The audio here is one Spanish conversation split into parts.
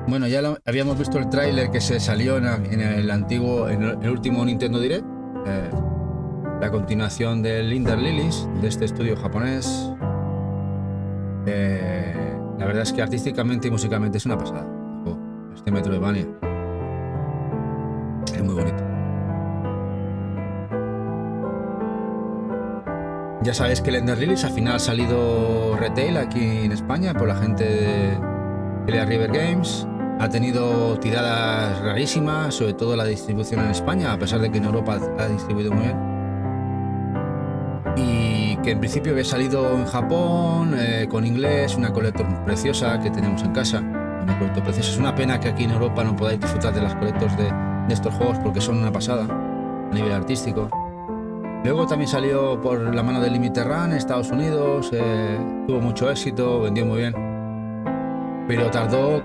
Bueno, ya habíamos visto el tráiler que se salió en el último Nintendo Direct. La continuación del Ender Lilies, de este estudio japonés. La verdad es que artísticamente y musicalmente es una pasada. Este Metroidvania es muy bonito. Ya sabéis que el Ender Lilies al final ha salido retail aquí en España por la gente de Hello River Games. Ha tenido tiradas rarísimas, sobre todo la distribución en España, a pesar de que en Europa ha distribuido muy bien. Y que en principio había salido en Japón, con inglés, una collector preciosa que tenemos en casa. Una collector preciosa. Es una pena que aquí en Europa no podáis disfrutar de las collectors de estos juegos porque son una pasada a nivel artístico. Luego también salió por la mano de Limited Run en Estados Unidos, tuvo mucho éxito, vendió muy bien. Pero ha tardado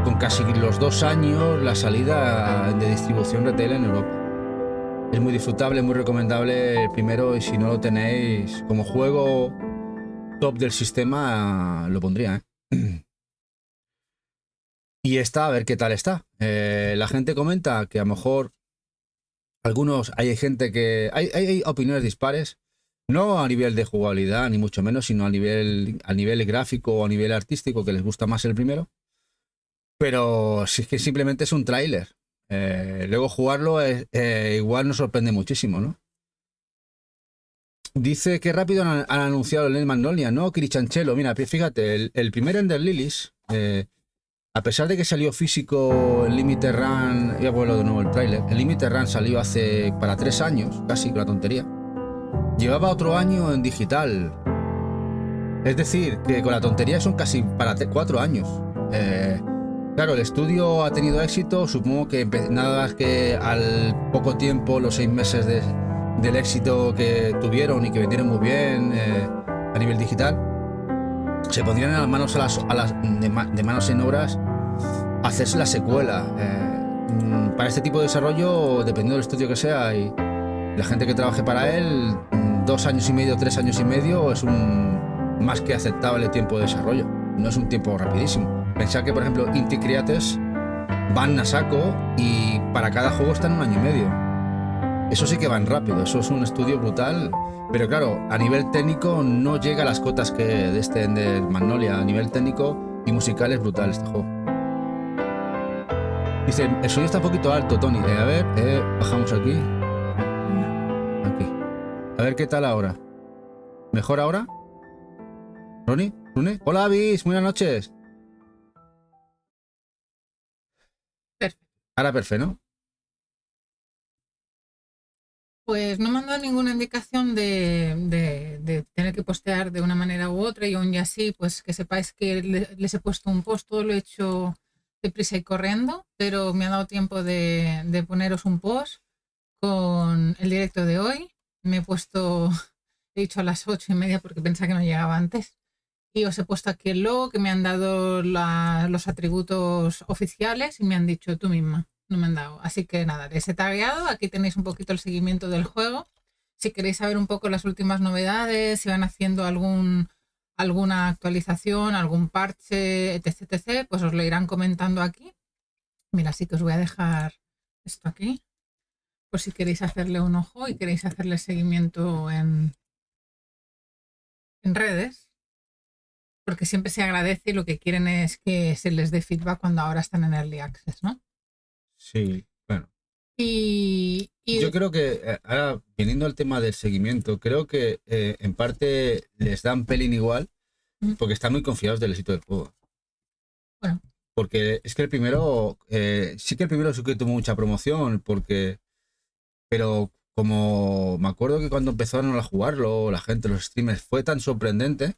con casi los 2 años la salida de distribución retail en Europa. Es muy disfrutable, muy recomendable el primero, y si no lo tenéis como juego top del sistema, lo pondría. Y está, a ver qué tal está. La gente comenta que a lo mejor hay gente que... Hay opiniones dispares. No a nivel de jugabilidad, ni mucho menos, sino a nivel gráfico o a nivel artístico, que les gusta más el primero. Pero si es que simplemente es un tráiler. Luego jugarlo igual nos sorprende muchísimo, ¿no? Dice que rápido han anunciado el Magnolia, ¿no? Kirichanchelo, mira, fíjate, el primer Ender Lilies, a pesar de que salió físico el Limited Run, ya vuelvo de nuevo el tráiler, el Limited Run salió para 3 años, casi, con la tontería. Llevaba otro año en digital. Es decir, que con la tontería son casi para 4 años. Claro, el estudio ha tenido éxito. Supongo que nada más que al poco tiempo, los 6 meses del éxito que tuvieron y que vendieron muy bien a nivel digital, se pondrían en las manos de manos en obras hacerse la secuela. Para este tipo de desarrollo, dependiendo del estudio que sea y la gente que trabaje para él, 2 años y medio, 3 años y medio es un más que aceptable tiempo de desarrollo. No es un tiempo rapidísimo. Pensad que, por ejemplo, Inti Creates van a saco y para cada juego están 1 año y medio. Eso sí que van rápido, eso es un estudio brutal. Pero claro, a nivel técnico no llega a las cotas que de Magnolia. A nivel técnico y musical es brutal este juego. Dice, el sonido está un poquito alto, Tony. A ver, bajamos aquí. A ver qué tal ahora. ¿Mejor ahora? ¿Ronnie? ¿Rune? Hola, Avis, buenas noches. Perfecto. Ahora perfecto, ¿no? Pues no me han dado ninguna indicación de tener que postear de una manera u otra, y aún y así, pues que sepáis que les he puesto un post, todo lo he hecho deprisa y corriendo, pero me ha dado tiempo de poneros un post con el directo de hoy. Me he puesto, he dicho a las 8:30 porque pensaba que no llegaba antes. Y os he puesto aquí el logo, que me han dado los atributos oficiales y me han dicho tú misma, no me han dado. Así que nada, les he tagueado, aquí tenéis un poquito el seguimiento del juego. Si queréis saber un poco las últimas novedades, si van haciendo alguna actualización, algún parche, etc, etc, pues os lo irán comentando aquí. Mira, así que os voy a dejar esto aquí, por si queréis hacerle un ojo y queréis hacerle seguimiento en redes. Porque siempre se agradece y lo que quieren es que se les dé feedback cuando ahora están en Early Access, ¿no? Sí, bueno. Y Yo creo que ahora, viniendo al tema del seguimiento, creo que en parte les dan pelín igual porque están muy confiados del éxito del juego. Bueno. Porque es que el primero, sí que tuvo mucha promoción, pero como me acuerdo que cuando empezaron a jugarlo, la gente, los streamers, fue tan sorprendente,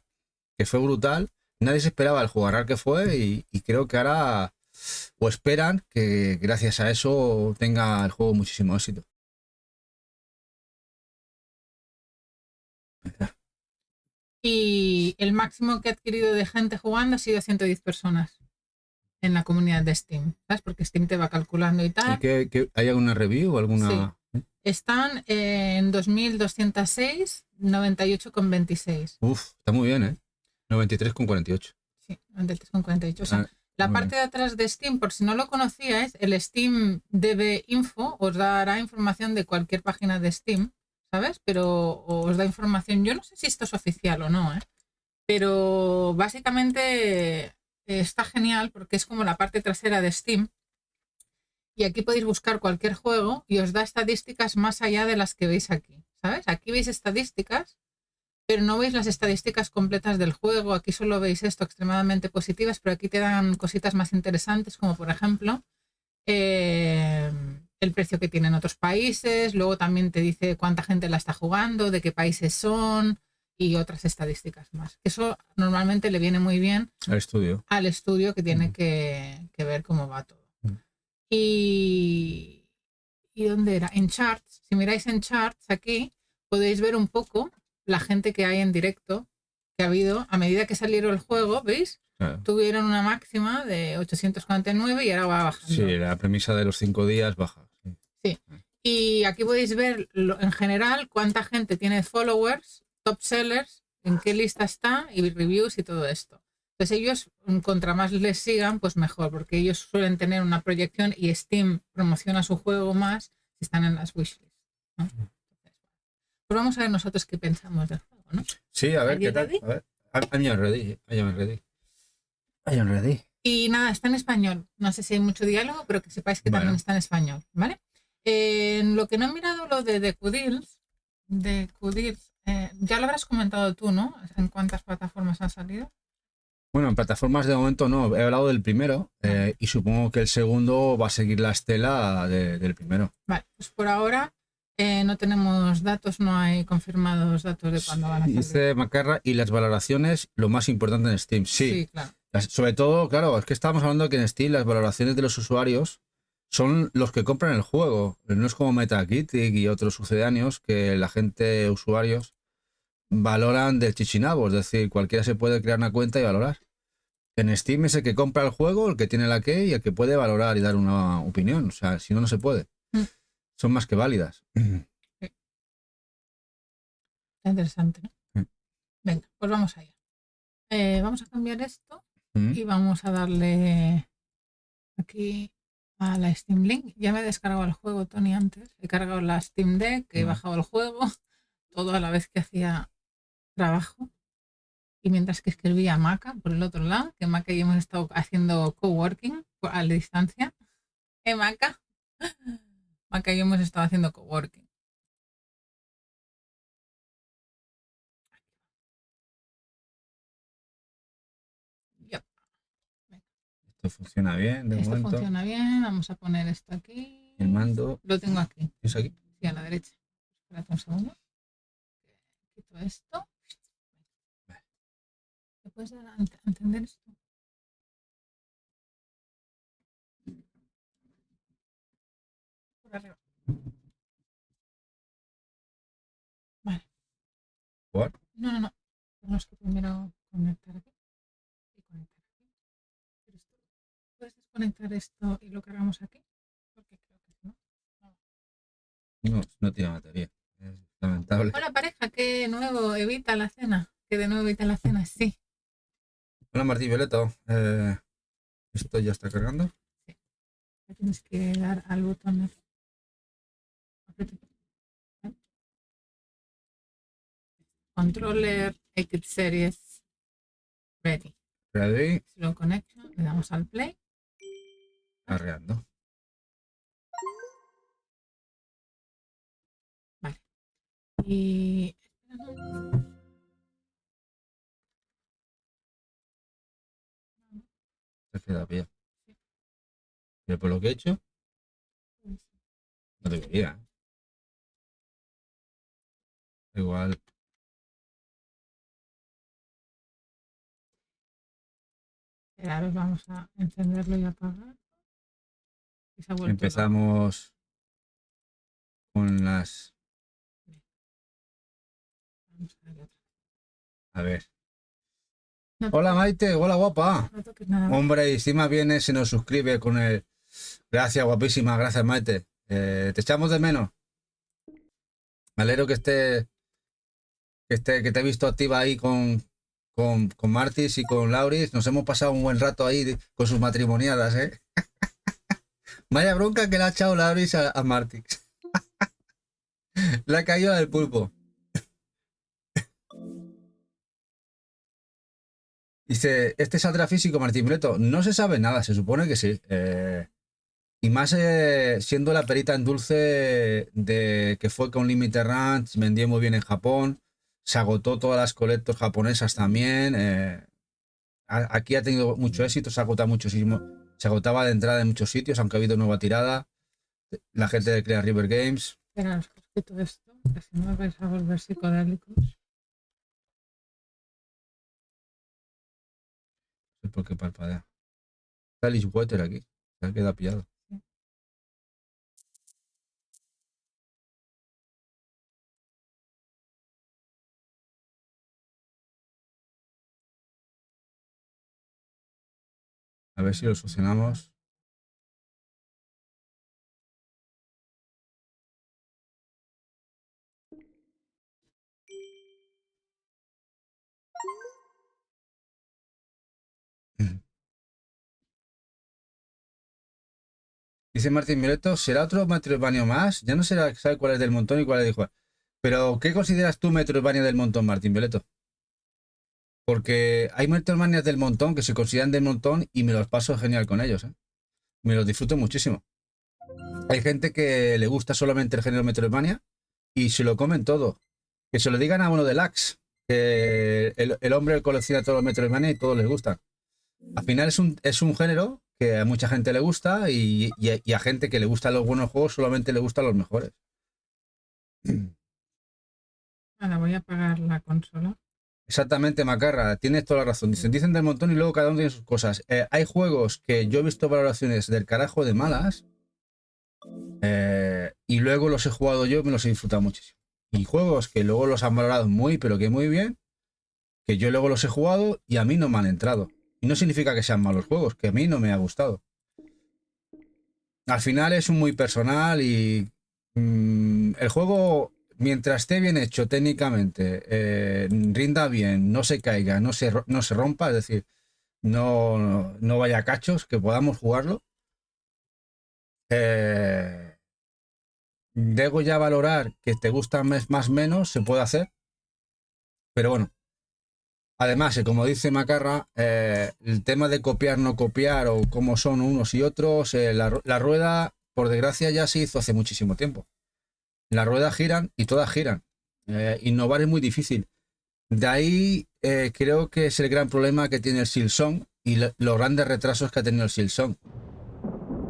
que fue brutal, nadie se esperaba el jugador que fue, y creo que ahora, o esperan que gracias a eso tenga el juego muchísimo éxito. Y el máximo que ha adquirido de gente jugando ha sido 110 personas en la comunidad de Steam, ¿sabes? Porque Steam te va calculando y tal. ¿Y hay alguna review o alguna...? Sí. Están en 2.206, 98,26. Uf, está muy bien, ¿eh? 93,48. Sí, 93,48. O sea, La Muy parte de atrás de Steam, por si no lo conocíais, el Steam DB Info os dará información de cualquier página de Steam, ¿sabes? Pero os da información, yo no sé si esto es oficial o no, ¿eh? Pero básicamente está genial porque es como la parte trasera de Steam y aquí podéis buscar cualquier juego y os da estadísticas más allá de las que veis aquí, ¿sabes? Aquí veis estadísticas, pero no veis las estadísticas completas del juego, aquí solo veis esto extremadamente positivas, pero aquí te dan cositas más interesantes, como por ejemplo el precio que tiene en otros países, luego también te dice cuánta gente la está jugando, de qué países son y otras estadísticas más. Eso normalmente le viene muy bien al estudio que tiene que ver cómo va todo. Y ¿dónde era? En Charts. Si miráis en Charts aquí, podéis ver un poco la gente que hay en directo que ha habido a medida que salieron el juego, ¿veis? Claro. Tuvieron una máxima de 849 y ahora va bajando. Sí, la premisa de los 5 días baja. Sí. Sí. Y aquí podéis ver en general cuánta gente tiene followers, top sellers, en qué lista está y reviews y todo esto. Entonces ellos, contra más les sigan, pues mejor, porque ellos suelen tener una proyección y Steam promociona su juego más si están en las wishlists, ¿no? Pues vamos a ver nosotros qué pensamos del juego, ¿no? Sí, a ver qué tal. Ready? A ver. I'm ready. I am ready. Y nada, está en español. No sé si hay mucho diálogo, pero que sepáis que Bueno. también está en español, ¿vale? En lo que no he mirado lo de Qdils, ya lo habrás comentado tú, ¿no? ¿En cuántas plataformas ha salido? Bueno, en plataformas de momento no. He hablado del primero y supongo que el segundo va a seguir la estela del primero. Vale, pues por ahora no tenemos datos, no hay confirmados datos de cuándo van a salir. Dice Macarra, y las valoraciones, lo más importante en Steam. Sí, claro. Sobre todo, claro, es que estábamos hablando de que en Steam las valoraciones de los usuarios son los que compran el juego. No es como Metacritic y otros sucedáneos que la gente, usuarios, valoran del chichinabo. Es decir, cualquiera se puede crear una cuenta y valorar. En Steam es el que compra el juego, el que tiene la key y el que puede valorar y dar una opinión. O sea, si no, no se puede. Son más que válidas. Está interesante, ¿no? Venga, pues vamos allá. Vamos a cambiar esto y vamos a darle aquí a la Steam Link. Ya me he descargado el juego, Tony, antes. He cargado la Steam Deck, he bajado el juego, todo a la vez que hacía trabajo. Y mientras que escribía Maca por el otro lado, que Maca y hemos estado haciendo coworking a la distancia. Maca? Maca y yo hemos estado haciendo coworking. Yep. Esto funciona bien de momento. Esto funciona bien, vamos a poner esto aquí. El mando. Lo tengo aquí. ¿Es aquí? Sí, a la derecha. Espérate un segundo. Quito esto. ¿Te puedes dar a entender esto? Por arriba. Vale. ¿What? No. Tenemos que primero conectar aquí y conectar aquí. Pero esto, ¿puedes desconectar esto y lo cargamos aquí? Porque creo que no. No tiene batería. Es lamentable. Hola pareja, que nuevo evita la cena. Que de nuevo evita la cena, sí. Hola Martí Violeta. ¿Esto ya está cargando? Sí. Tienes que dar al botón. Controller X Series Ready. Ready. Slow Connection. Le damos al play. Cargando. Vale. Y Se queda bien. Pero por lo que he hecho, no debería. Igual. a ver, vamos a encenderlo y apagar. Y se ha vuelto Empezamos con las. Vamos a ver. A ver. No Hola Maite, hola guapa. No toques nada. Hombre, y si más viene se nos suscribe con el. Gracias, guapísima, gracias Maite. Te echamos de menos. Me alegro que te he visto activa ahí con con Martis y con Lauris nos hemos pasado un buen rato ahí con sus matrimoniadas, ¿eh? Vaya bronca que le ha echado Lauris a Martis. Le ha caído la del pulpo. Dice, ¿este saldrá físico, Martín Breto? No se sabe nada, se supone que sí. Y más siendo la perita en dulce de que fue con Limited Ranch, vendió muy bien en Japón, se agotó todas las colectos japonesas también. Aquí ha tenido mucho éxito, se agota muchísimo. Se agotaba de entrada en muchos sitios, aunque ha habido nueva tirada. La gente de Crea River Games. Espera, os quito esto, que si no me vais a volver psicodélicos. No sé por qué parpadea. Está Alice Water aquí, se ha quedado pillado. A ver si lo solucionamos. Dice Martín Mileto, ¿será otro Metroidvania más? Ya no será, sabe cuál es del montón y cuál es de jugar. Pero, ¿qué consideras tú Metroidvania del montón, Martín Mileto? Porque hay Metroidvanias del montón que se consideran del montón y me los paso genial con ellos, ¿eh? Me los disfruto muchísimo. Hay gente que le gusta solamente el género Metroidvania y se lo comen todo. Que se lo digan a uno del Axe, que el hombre colecciona todos los Metroidvania y todos les gustan. Al final es un género que a mucha gente le gusta y a gente que le gustan los buenos juegos solamente le gustan los mejores. Ahora voy a apagar la consola. Exactamente, Macarra, tienes toda la razón. Dicen del montón y luego cada uno tiene sus cosas. Hay juegos que yo he visto valoraciones del carajo de malas y luego los he jugado yo y me los he disfrutado muchísimo. Y juegos que luego los han valorado muy, pero que muy bien, que yo luego los he jugado y a mí no me han entrado. Y no significa que sean malos juegos, que a mí no me ha gustado. Al final es un muy personal y el juego, mientras esté bien hecho técnicamente, rinda bien, no se caiga, no se rompa, es decir, no vaya a cachos, que podamos jugarlo. Debo ya valorar que te gusta más o menos, se puede hacer, pero bueno. Además, como dice Macarra, el tema de copiar, no copiar o cómo son unos y otros, la rueda, por desgracia, ya se hizo hace muchísimo tiempo. Las ruedas giran y todas giran. Innovar es muy difícil. De ahí creo que es el gran problema que tiene el Silksong y los grandes retrasos que ha tenido el Silksong.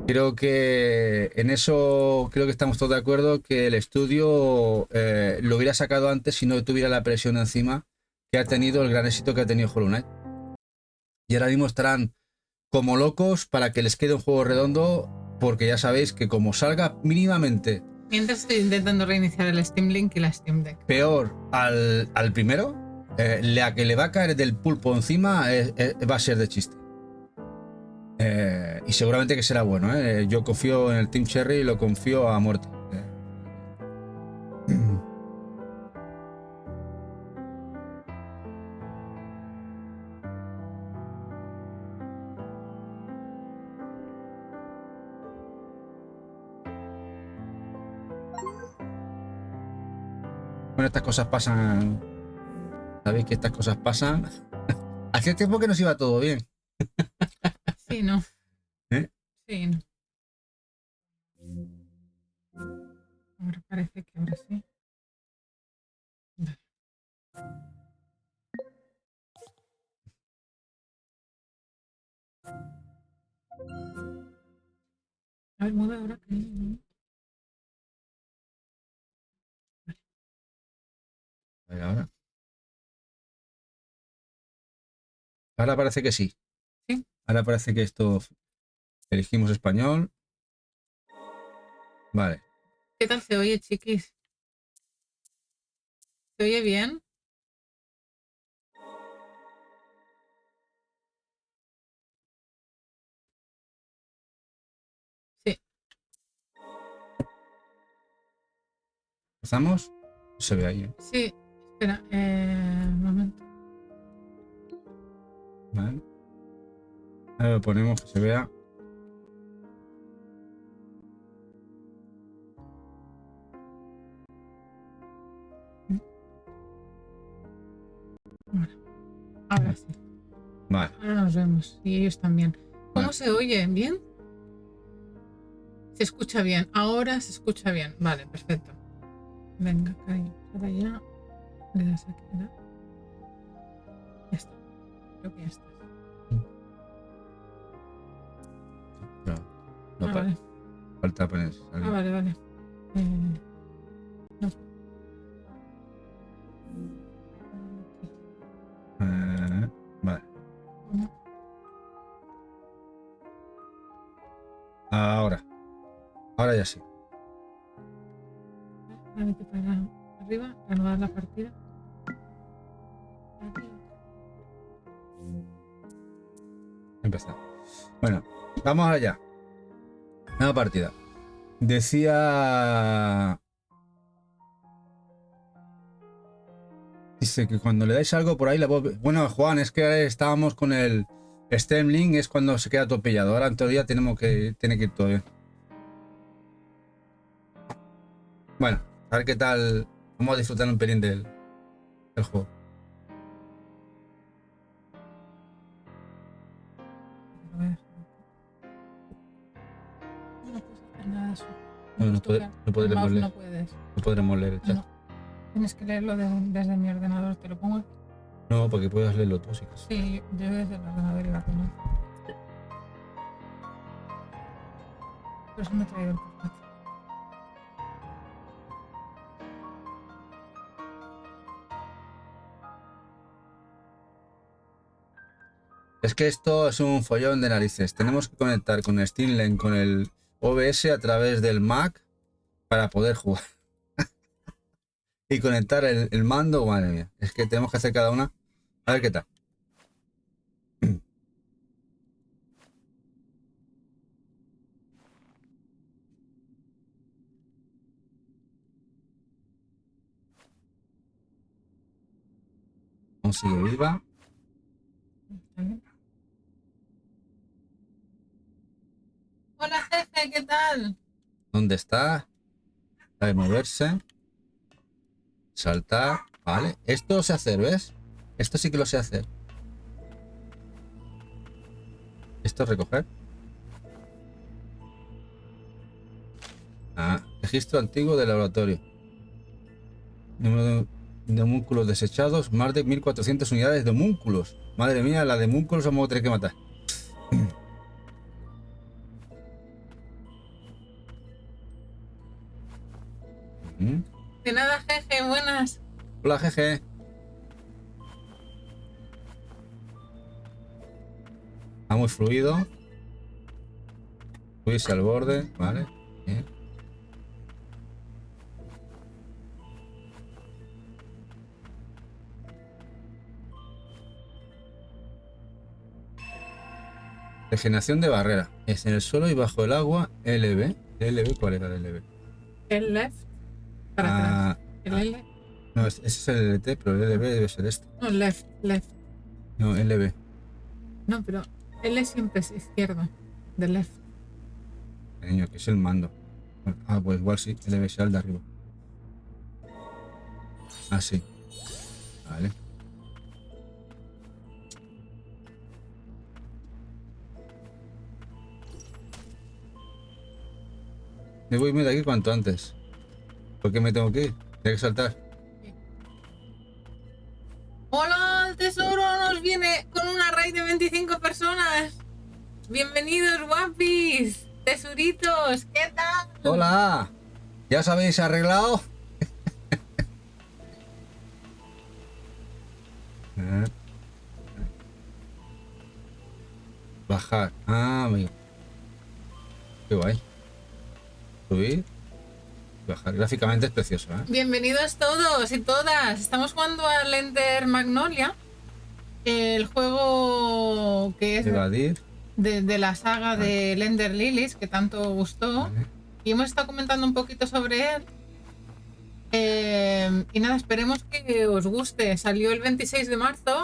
Creo que en eso creo que estamos todos de acuerdo que el estudio lo hubiera sacado antes si no tuviera la presión encima que ha tenido el gran éxito que ha tenido Hollow Knight. Y ahora mismo estarán como locos para que les quede un juego redondo, porque ya sabéis que como salga mínimamente Mientras estoy intentando reiniciar el Steam Link y la Steam Deck. peor al primero, la que le va a caer del pulpo encima va a ser de chiste. Y seguramente que será bueno, ¿eh? Yo confío en el Team Cherry y lo confío a muerte. Bueno, estas cosas pasan. Sabéis que estas cosas pasan. Hacía tiempo que nos iba todo bien. Sí, no. ¿Eh? Sí, no. Ahora parece que ahora sí. Vale. A ver, mueve ahora que no. A ver, ahora. Ahora parece que sí. Sí. Ahora parece que esto. Elegimos español. Vale. ¿Qué tal se oye, chiquis? ¿Se oye bien? Sí. ¿Empezamos? Se ve ahí, ¿eh? Sí. Espera, un momento. Vale. Ahora lo ponemos que se vea. Ahora sí. Vale. Ahora nos vemos. Y ellos también. ¿Cómo Vale. se oye? ¿Bien? Se escucha bien. Ahora se escucha bien. Vale, perfecto. Venga, cariño. Para allá. Le das aquí, ¿verdad? Ya está. Creo que ya estás. No, Ah, vale. falta poner. Ah, vale, vale. No. Vale. No. Ahora ya sí. Ahora vete para arriba, reanudar la partida. Empezar. Bueno, vamos allá. Nueva partida. Decía. Dice que cuando le dais algo por ahí la voz. Bueno, Juan, es que estábamos con el Stemling, es cuando se queda todo pillado. Ahora en teoría tiene que ir todo bien. Bueno, a ver qué tal. Vamos a disfrutar un pelín del juego. A ver. No puedes hacer nada. No podremos leer. No puedes. No podremos leer el chat. No. Tienes que leerlo desde mi ordenador. Te lo pongo aquí. No, porque puedes leerlo tú, sí que sí. Sí, yo desde el ordenador iba con él. Por eso me he traído el portátil. Es que esto es un follón de narices. Tenemos que conectar con Steam Link, con el OBS a través del Mac para poder jugar. Y conectar el mando, madre mía. Es que tenemos que hacer cada una. A ver qué tal. Consigue viva. ¿Está bien? Hola, jefe, ¿qué tal? ¿Dónde está? Sabe moverse. Saltar. Vale. Esto lo sé hacer, ¿ves? Esto sí que lo sé hacer. Esto es recoger. Ah, registro antiguo del laboratorio. Número de homúnculos desechados. Más de 1400 unidades de homúnculos. Madre mía, la de homúnculos vamos a tener que matar. De nada, jefe, buenas. Hola, jeje. Está muy fluido. Subirse al borde, vale. Bien. Regeneración de barrera. Es en el suelo y bajo el agua. LB. ¿LB? ¿Cuál era el LB? El left. Para atrás. El L. No, ese es el LT, pero el LB debe ser esto. No, left. No, LB. No, pero L siempre es izquierdo. De left. Cariño, que es el mando. Ah, pues igual sí. LB sea el de arriba. Ah, sí. Vale. Me voy de aquí cuanto antes. ¿Por qué me tengo que ir? Tengo que saltar. ¡Hola! El tesoro nos viene con una raid de 25 personas. Bienvenidos, guapis. Tesuritos, ¿qué tal? ¡Hola! ¿Ya os habéis arreglado? Bajar. Ah, amigo. Qué guay. Subir. Bajar. Gráficamente es precioso, ¿eh? Bienvenidos todos y todas. Estamos jugando al Ender Magnolia, el juego que es Evadir. de la saga de Ender Lilies, que tanto gustó. Vale. Y hemos estado comentando un poquito sobre él. Y nada, esperemos que os guste. Salió el 26 de marzo.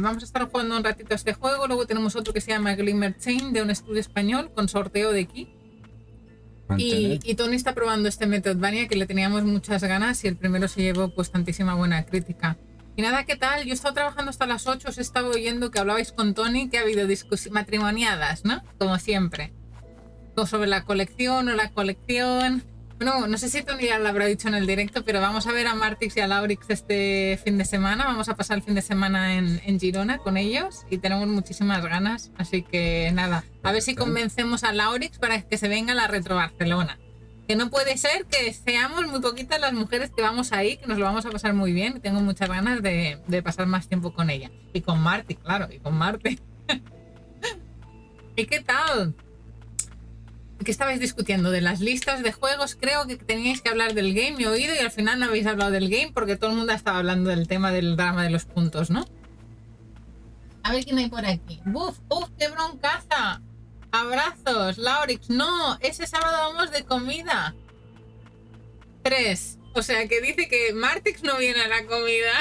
Vamos a estar jugando un ratito a este juego. Luego tenemos otro que se llama Glimmer Chain, de un estudio español, con sorteo de aquí. Y Tony está probando este Metroidvania, que le teníamos muchas ganas, y el primero se llevó pues tantísima buena crítica. Y nada, ¿qué tal? Yo he estado trabajando hasta las 8, os he estado oyendo que hablabais con Tony, que ha habido matrimoniadas, ¿no? Como siempre. Todo sobre la colección o la colección. Bueno, no sé si Tony ya lo habrá dicho en el directo, pero vamos a ver a Martix y a Laurix este fin de semana. Vamos a pasar el fin de semana en Girona con ellos y tenemos muchísimas ganas. Así que nada, a ver si convencemos a Laurix para que se venga a la Retro Barcelona. Que no puede ser que seamos muy poquitas las mujeres que vamos ahí, que nos lo vamos a pasar muy bien. Tengo muchas ganas de pasar más tiempo con ella. Y con Marti, claro, y con Marte. ¿Y qué tal? ¿Qué estabais discutiendo? De las listas de juegos. Creo que teníais que hablar del game, me he oído, y al final no habéis hablado del game porque todo el mundo estaba hablando del tema del drama de los puntos, ¿no? A ver quién hay por aquí. ¡Buf! ¡Uf! ¡Qué broncaza! Abrazos, Laurix. No, ese sábado vamos de comida. 3. O sea que dice que Martix no viene a la comida.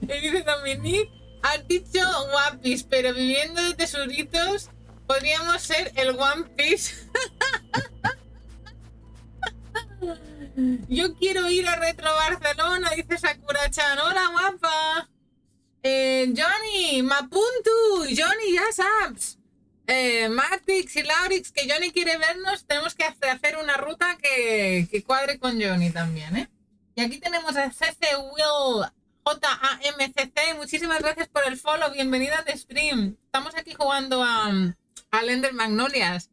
Y dice Dominique, has dicho One Piece, pero viviendo de tesoritos podríamos ser el One Piece. Yo quiero ir a Retro Barcelona, dice Sakura-chan. Hola, guapa. Johnny, Mapuntu, Johnny, ya sabes. Martix y Laurix, que Johnny quiere vernos, tenemos que hacer una ruta que cuadre con Johnny también, ¿eh? Y aquí tenemos a CC Will JAMCC, muchísimas gracias por el follow, bienvenida al stream. Estamos aquí jugando a Ender Magnolias.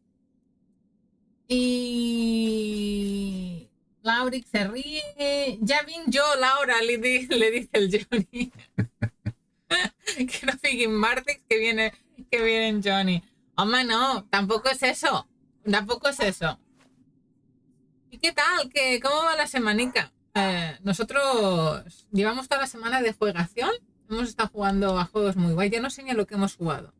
Y Laurix se ríe. Ya vine yo, Laura, le dice el Johnny. Que no figuen Martix que viene en Johnny. Hombre, no, tampoco es eso. Tampoco es eso. ¿Y qué tal? ¿Cómo va la semanica? Nosotros llevamos toda la semana de juegación. Hemos estado jugando a juegos muy guay. Ya no sé ni a lo que hemos jugado.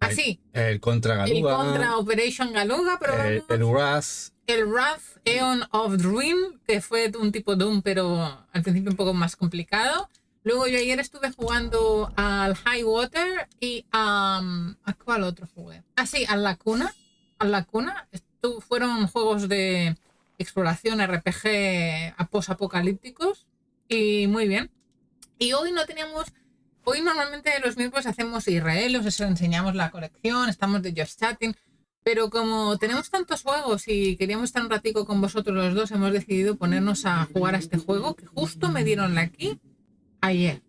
Así. El Contra Galuga. El Contra Operation Galuga, pero el Wrath. El Wrath Aeon of Dream, que fue un tipo Doom, pero al principio un poco más complicado. Luego yo ayer estuve jugando al High Water y ¿a cuál otro jugué? Ah, sí, al Lacuna. Fueron juegos de exploración RPG post-apocalípticos y muy bien. Y hoy no teníamos... Hoy normalmente los miércoles hacemos IRL, os enseñamos la colección, estamos de Just Chatting, pero como tenemos tantos juegos y queríamos estar un ratico con vosotros los dos, hemos decidido ponernos a jugar a este juego que justo me dieron la key ayer.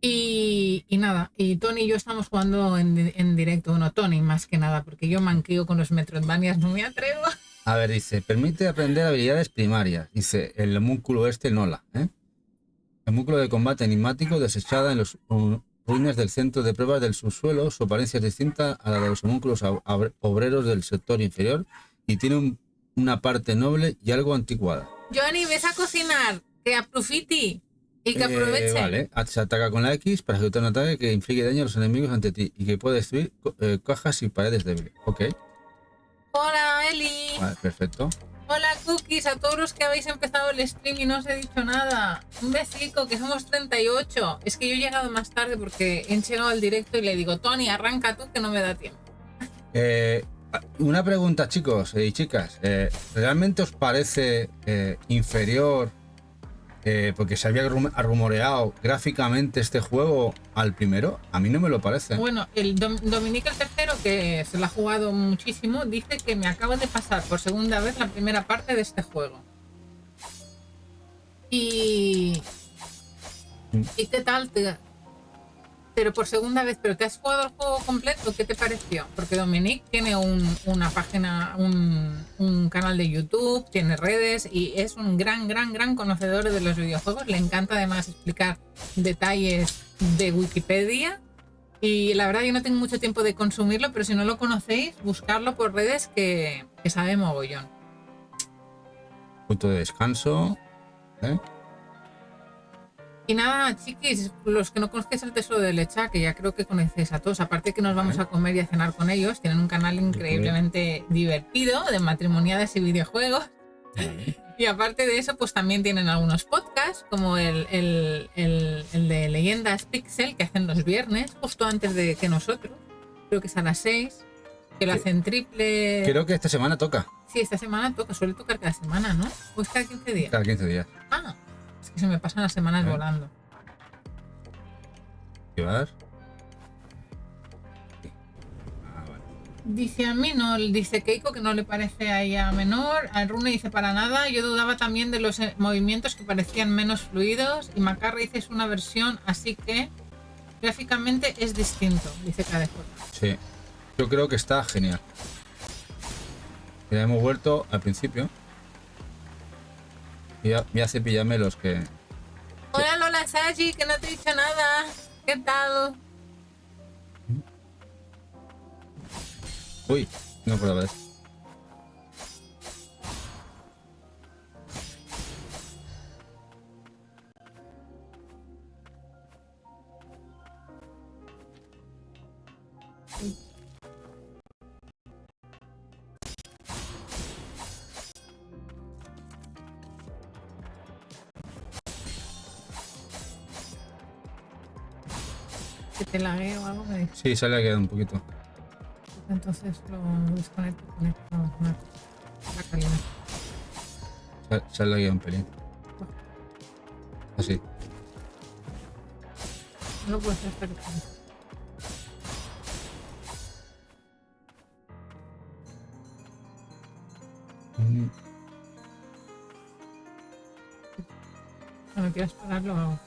Y nada, y Tony y yo estamos jugando en directo. Bueno, Tony más que nada, porque yo manqueo con los Metroidvanias, no me atrevo. A ver, dice, permite aprender habilidades primarias. Dice, el homúnculo Nola, ¿eh? Homúnculo de combate enigmático desechada en los ruinas del centro de pruebas del subsuelo. Su apariencia es distinta a la de los homúnculos obreros del sector inferior y tiene una parte noble y algo anticuada. Johnny, ves a cocinar, que aprofiti y que aproveche. Vale, se ataca con la X para ejecutar un ataque que inflige daño a los enemigos ante ti y que puede destruir cajas y paredes débiles. Ok. Hola, Eli. Vale, perfecto. Hola, Cookies, a todos los que habéis empezado el stream y no os he dicho nada. Un besico, que somos 38. Es que yo he llegado más tarde porque he llegado al directo y le digo, Tony, arranca tú que no me da tiempo. Una pregunta, chicos y chicas. ¿Realmente os parece inferior, porque se había rumoreado gráficamente este juego al primero? A mí no me lo parece. Bueno, el Dominique el tercero, que se lo ha jugado muchísimo, dice que me acabo de pasar por segunda vez la primera parte de este juego. ¿Y qué tal? Pero por segunda vez, ¿pero te has jugado el juego completo? ¿Qué te pareció? Porque Dominique tiene una página, un canal de YouTube, tiene redes y es un gran conocedor de los videojuegos. Le encanta además explicar detalles de Wikipedia. Y la verdad yo no tengo mucho tiempo de consumirlo, pero si no lo conocéis, buscarlo por redes que sabe mogollón. Punto de descanso. Y nada, chiquis, los que no conozcáis el Tesoro de Lecha, que ya creo que conocéis a todos, aparte que nos vamos a comer y a cenar con ellos, tienen un canal increíblemente divertido de matrimoniadas y videojuegos. Y aparte de eso, pues también tienen algunos podcasts, como el de Leyendas Pixel, que hacen los viernes, justo antes de que nosotros. Creo que es a las 6, que lo hacen triple. Creo que esta semana toca. Sí, esta semana toca, suele tocar cada semana, ¿no? ¿O es cada 15 días? Cada 15 días. Ah, es que se me pasan las semanas volando. Llevar. Dice a mí, no, dice Keiko que no le parece a ella menor. Al Rune dice para nada. Yo dudaba también de los movimientos que parecían menos fluidos. Y Macarra dice es una versión, así que gráficamente es distinto, dice KDJ. Sí, yo creo que está genial. Ya hemos vuelto al principio. Y ya me hace pillarme los que... Hola Lola Saji, que no te he dicho nada. ¿Qué tal? Uy, no por la vez. Que te laguee o algo, me dice. Sí, se le ha quedado un poquito. Entonces lo desconecto, conecto la calidad. Se le ha quedado un pelín. Así. No lo puedo hacer hasta que termine. Cuando quieras parar lo hago.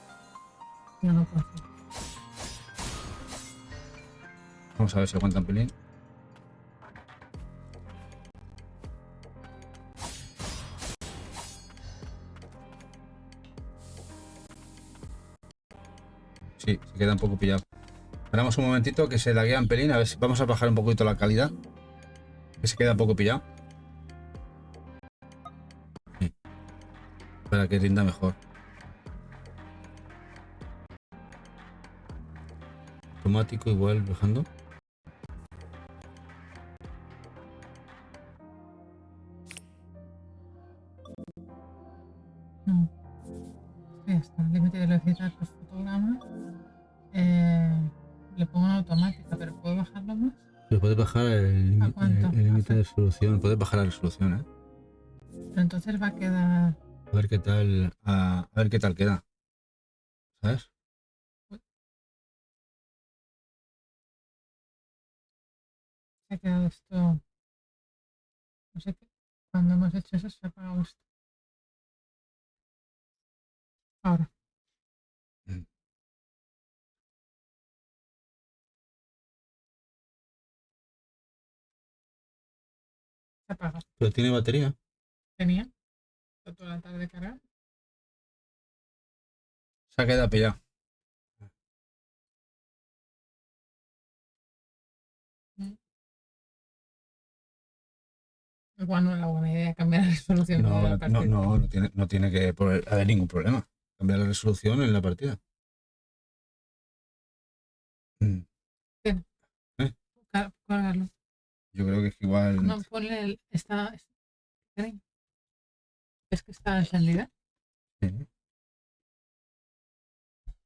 Yo no puedo hacer. Vamos a ver si aguanta un pelín. Sí, se queda un poco pillado. Esperamos un momentito que se laguea un pelín. A ver si vamos a bajar un poquito la calidad. Que se queda un poco pillado. Sí. Para que rinda mejor. Automático igual bajando. No. Sí, hasta el límite de velocidad por fotograma. Le pongo una automática, pero ¿puedo bajarlo más? Pero puedes bajar el cuánto? límite de resolución. Puedes bajar la resolución, ¿eh? Pero entonces va a quedar. A ver qué tal. A ver qué tal queda. ¿Sabes? Se ha quedado esto. No sé qué. Cuando hemos hecho eso se ha apagado esto. Ahora. Mm. Se apaga. Pero tiene batería. Tenía. Toda la tarde cargada. Se ha quedado pillado. Igual no es la buena idea cambiar la resolución de la partida. No tiene que haber ningún problema. Cambiar la resolución en la partida. Mm. Bien. ¿Eh? Cárgalo. Yo creo que es igual. No, ponle el. Está. ¿Es que está encendida? Sí.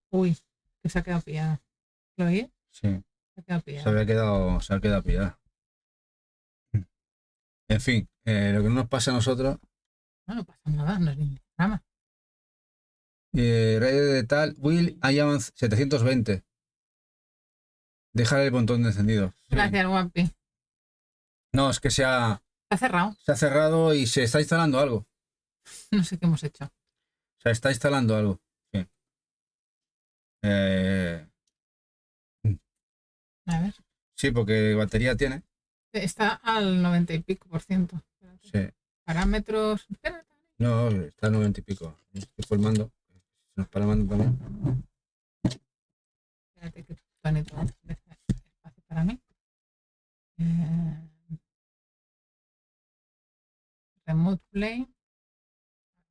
Uy, que se ha quedado pillada. ¿Lo oí? Sí. Se ha quedado pillada. Se ha quedado pillada. En fin, lo que no nos pasa a nosotros. No pasa nada, no es ningún programa. Radio de tal, Will Ayaman 720. Dejar el botón de encendido. Gracias, guapi. No, es que se ha cerrado. Se ha cerrado y se está instalando algo. No sé qué hemos hecho. Se está instalando algo. Sí. A ver. Sí, porque batería tiene. Está al 90 y pico %. Sí. Parámetros. Espérate. No, está al 90 y pico. Estoy formando. Se nos para mando también. Espérate que Tonito deja espacio para mí. Remote Play.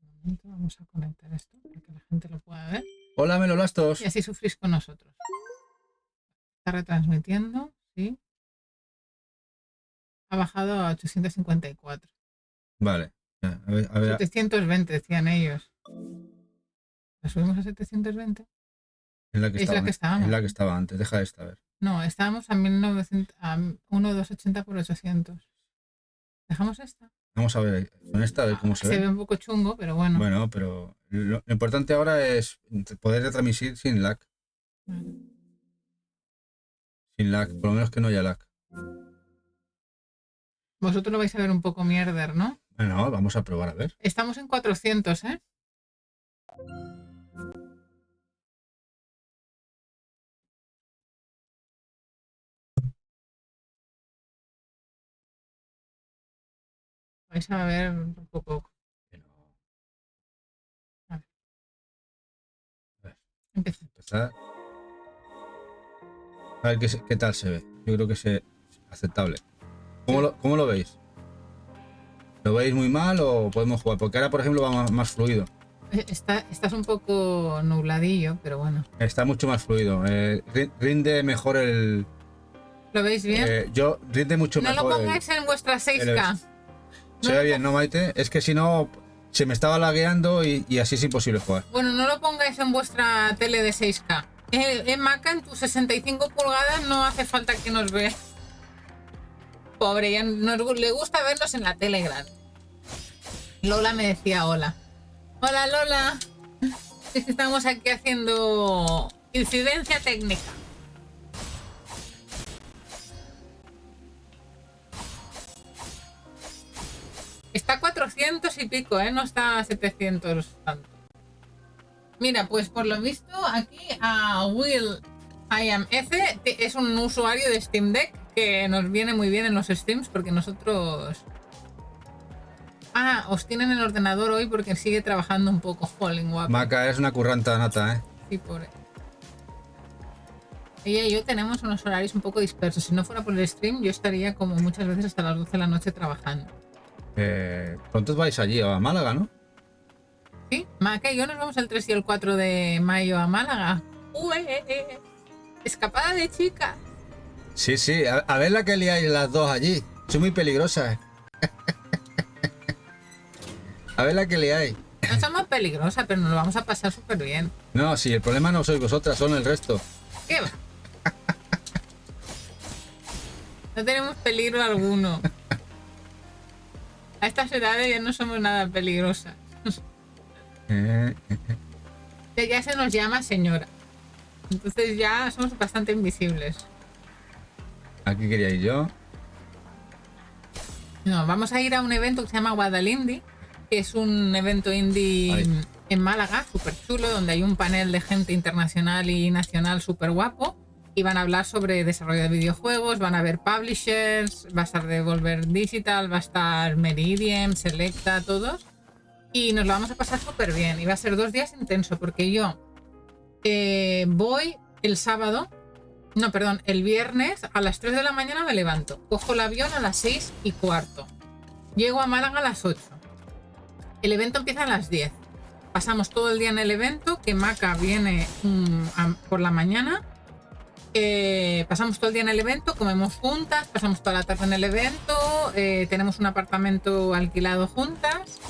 Un momento, vamos a conectar esto para que la gente lo pueda ver. Hola, Melolastos. Y así sufrís con nosotros. Está retransmitiendo, sí. Ha bajado a 854. Vale. A ver, 720 decían ellos. ¿La subimos a 720? es la que Es estaba, la que estábamos. es la que estaba antes. Deja esta, a ver. No, estábamos a 1900, a 1280 por 800. ¿Dejamos esta? Vamos a ver con esta, a ver cómo se Se ve ve. un poco chungo, pero bueno. Bueno, pero lo importante ahora es poder retransmitir sin lag. Vale. Sin lag, por lo menos que no haya lag. Vosotros lo vais a ver un poco mierder, ¿no? Bueno, vamos a probar a ver. Estamos en 400, ¿eh? Vais a ver un poco. A ver. Empieza. Empezar. A ver qué tal se ve. Yo creo que es aceptable. ¿Cómo lo veis? ¿Lo veis muy mal o podemos jugar? Porque ahora, por ejemplo, va más fluido. Estás un poco nubladillo, pero bueno. Está mucho más fluido. Rinde mejor el... ¿Lo veis bien? Rinde mucho No mejor. lo pongáis en vuestra 6K. Se ve bien, ¿no, Maite? Es que si no, se me estaba lagueando y así es imposible jugar. Bueno, no lo pongáis en vuestra tele de 6K. En Maca, en tus 65 pulgadas, no hace falta que nos vea. Pobre, ya le gusta vernos en la tele grande. Lola me decía hola. Hola, Lola. Es que estamos aquí haciendo incidencia técnica. Está a 400 y pico, ¿eh? No está a 700 tanto. Mira, pues por lo visto aquí a Will I Am F es un usuario de Steam Deck que nos viene muy bien en los streams porque nosotros... Ah, os tienen el ordenador hoy porque sigue trabajando un poco. Jolín, guapo. Maca es una curranta nata, ¿eh? Sí, pobre. Ella y yo tenemos unos horarios un poco dispersos. Si no fuera por el stream, yo estaría como muchas veces hasta las 12 de la noche trabajando. Pronto vais allí a Málaga, ¿no? Sí, Maca y yo nos vamos el 3 y el 4 de mayo a Málaga. ¡Ue! Escapada de chicas. Sí, sí. A ver la que liáis las dos allí. Son muy peligrosas. A ver la que liáis. No somos peligrosas, pero nos lo vamos a pasar súper bien. No, si el problema no sois vosotras, son el resto. ¿Qué va? No tenemos peligro alguno. A estas edades ya no somos nada peligrosas. Ya se nos llama señora. Entonces ya somos bastante invisibles. Aquí quería ir yo. No, vamos a ir a un evento que se llama Guadalindi, que es un evento indie en Málaga, súper chulo, donde hay un panel de gente internacional y nacional súper guapo. Y van a hablar sobre desarrollo de videojuegos, van a haber publishers, va a estar Devolver Digital, va a estar Meridian, Selecta, todos. Y nos lo vamos a pasar súper bien. Y va a ser 2 días intenso, porque yo voy el sábado, no, perdón, el viernes a las 3 de la mañana me levanto. Cojo el avión a las 6:15. Llego a Málaga a las 8. El evento empieza a las 10. Pasamos todo el día en el evento, que Maca viene por la mañana. Pasamos todo el día en el evento, comemos juntas, pasamos toda la tarde en el evento, tenemos un apartamento alquilado juntas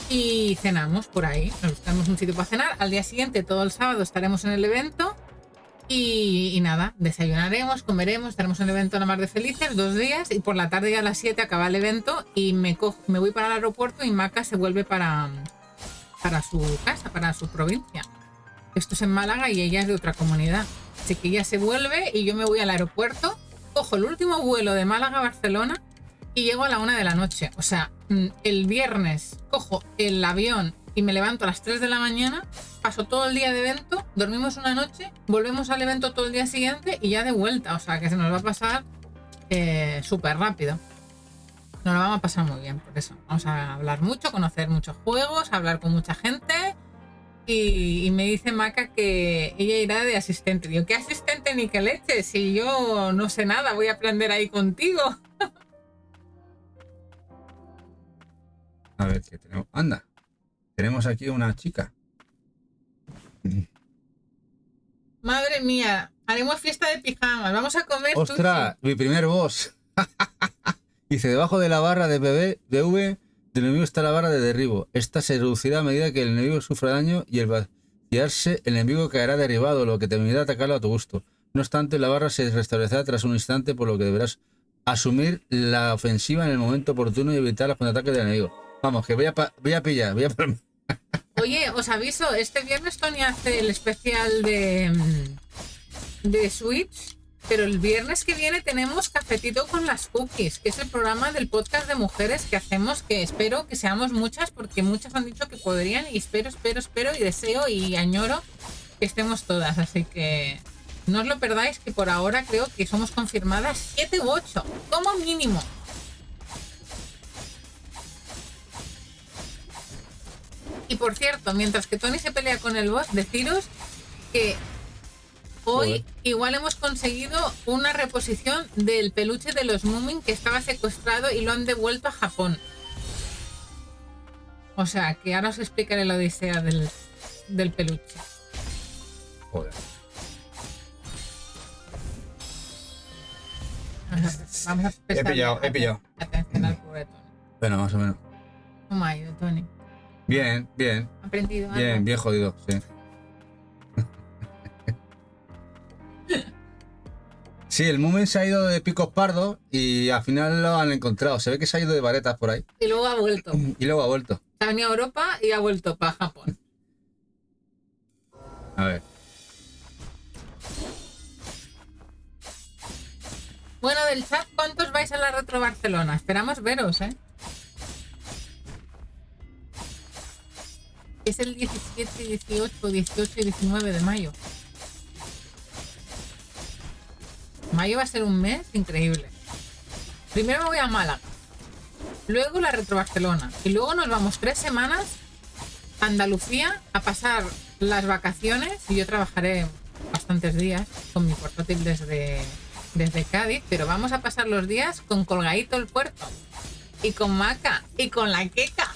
y cenamos por ahí. Nos buscamos un sitio para cenar. Al día siguiente, todo el sábado, estaremos en el evento y nada, desayunaremos, comeremos, estaremos en el evento en la mar de felices 2 días y por la tarde ya a las 7 acaba el evento y me voy para el aeropuerto y Maca se vuelve para su casa, para su provincia. Esto es en Málaga y ella es de otra comunidad. Así que ella se vuelve y yo me voy al aeropuerto, cojo el último vuelo de Málaga a Barcelona y llego a la 1 de la noche. O sea, el viernes cojo el avión y me levanto a las 3 de la mañana, paso todo el día de evento, dormimos una noche, volvemos al evento todo el día siguiente y ya de vuelta. O sea, que se nos va a pasar súper rápido. Nos lo vamos a pasar muy bien, por eso. Vamos a hablar mucho, conocer muchos juegos, hablar con mucha gente. Y me dice Maca que ella irá de asistente. Digo, ¿qué asistente ni qué leche? Si yo no sé nada, voy a aprender ahí contigo. A ver, ¿qué tenemos? Anda, tenemos aquí una chica. Madre mía, haremos fiesta de pijamas. Vamos a comer ¡Ostras! sushi. Mi primer boss. Dice, debajo de la barra de BV Del enemigo está la barra de derribo. Esta se reducirá a medida que el enemigo sufra daño y el vaciarse, el enemigo caerá derribado, lo que te permitirá atacarlo a tu gusto. No obstante, la barra se restablecerá tras un instante, por lo que deberás asumir la ofensiva en el momento oportuno y evitar los contraataques del enemigo. Vamos, que voy a pillar. Oye, os aviso, este viernes Tony hace el especial de Switch, pero el viernes que viene tenemos Cafetito con las Cookies, que es el programa del podcast de mujeres que hacemos, que espero que seamos muchas, porque muchas han dicho que podrían, y espero y deseo y añoro que estemos todas, así que no os lo perdáis, que por ahora creo que somos confirmadas 7 u 8, como mínimo. Y por cierto, mientras que Tony se pelea con el boss, deciros que hoy igual hemos conseguido una reposición del peluche de los Moomin que estaba secuestrado y lo han devuelto a Japón. O sea, que ahora os explicaré la odisea del peluche. Joder. Vamos a prestar He pillado. atención al pobre Tony. Bueno, más o menos. ¿Cómo ha ido, Tony? Bien. ¿Ha aprendido algo? Bien jodido, sí. Sí, el Moomin se ha ido de picos pardos y al final lo han encontrado. Se ve que se ha ido de varetas por ahí. Y luego ha vuelto. Y luego ha vuelto. Se ha venido a Europa y ha vuelto para Japón. A ver. Bueno, del chat, ¿cuántos vais a la Retro Barcelona? Esperamos veros, ¿eh? Es el 17, 18 y 19 de mayo. Mayo va a ser un mes increíble. Primero me voy a Málaga, luego la Retro Barcelona y luego nos vamos 3 semanas a Andalucía a pasar las vacaciones, y yo trabajaré bastantes días con mi portátil desde Cádiz, pero vamos a pasar los días con Colgadito el Puerto y con Maca y con la Queca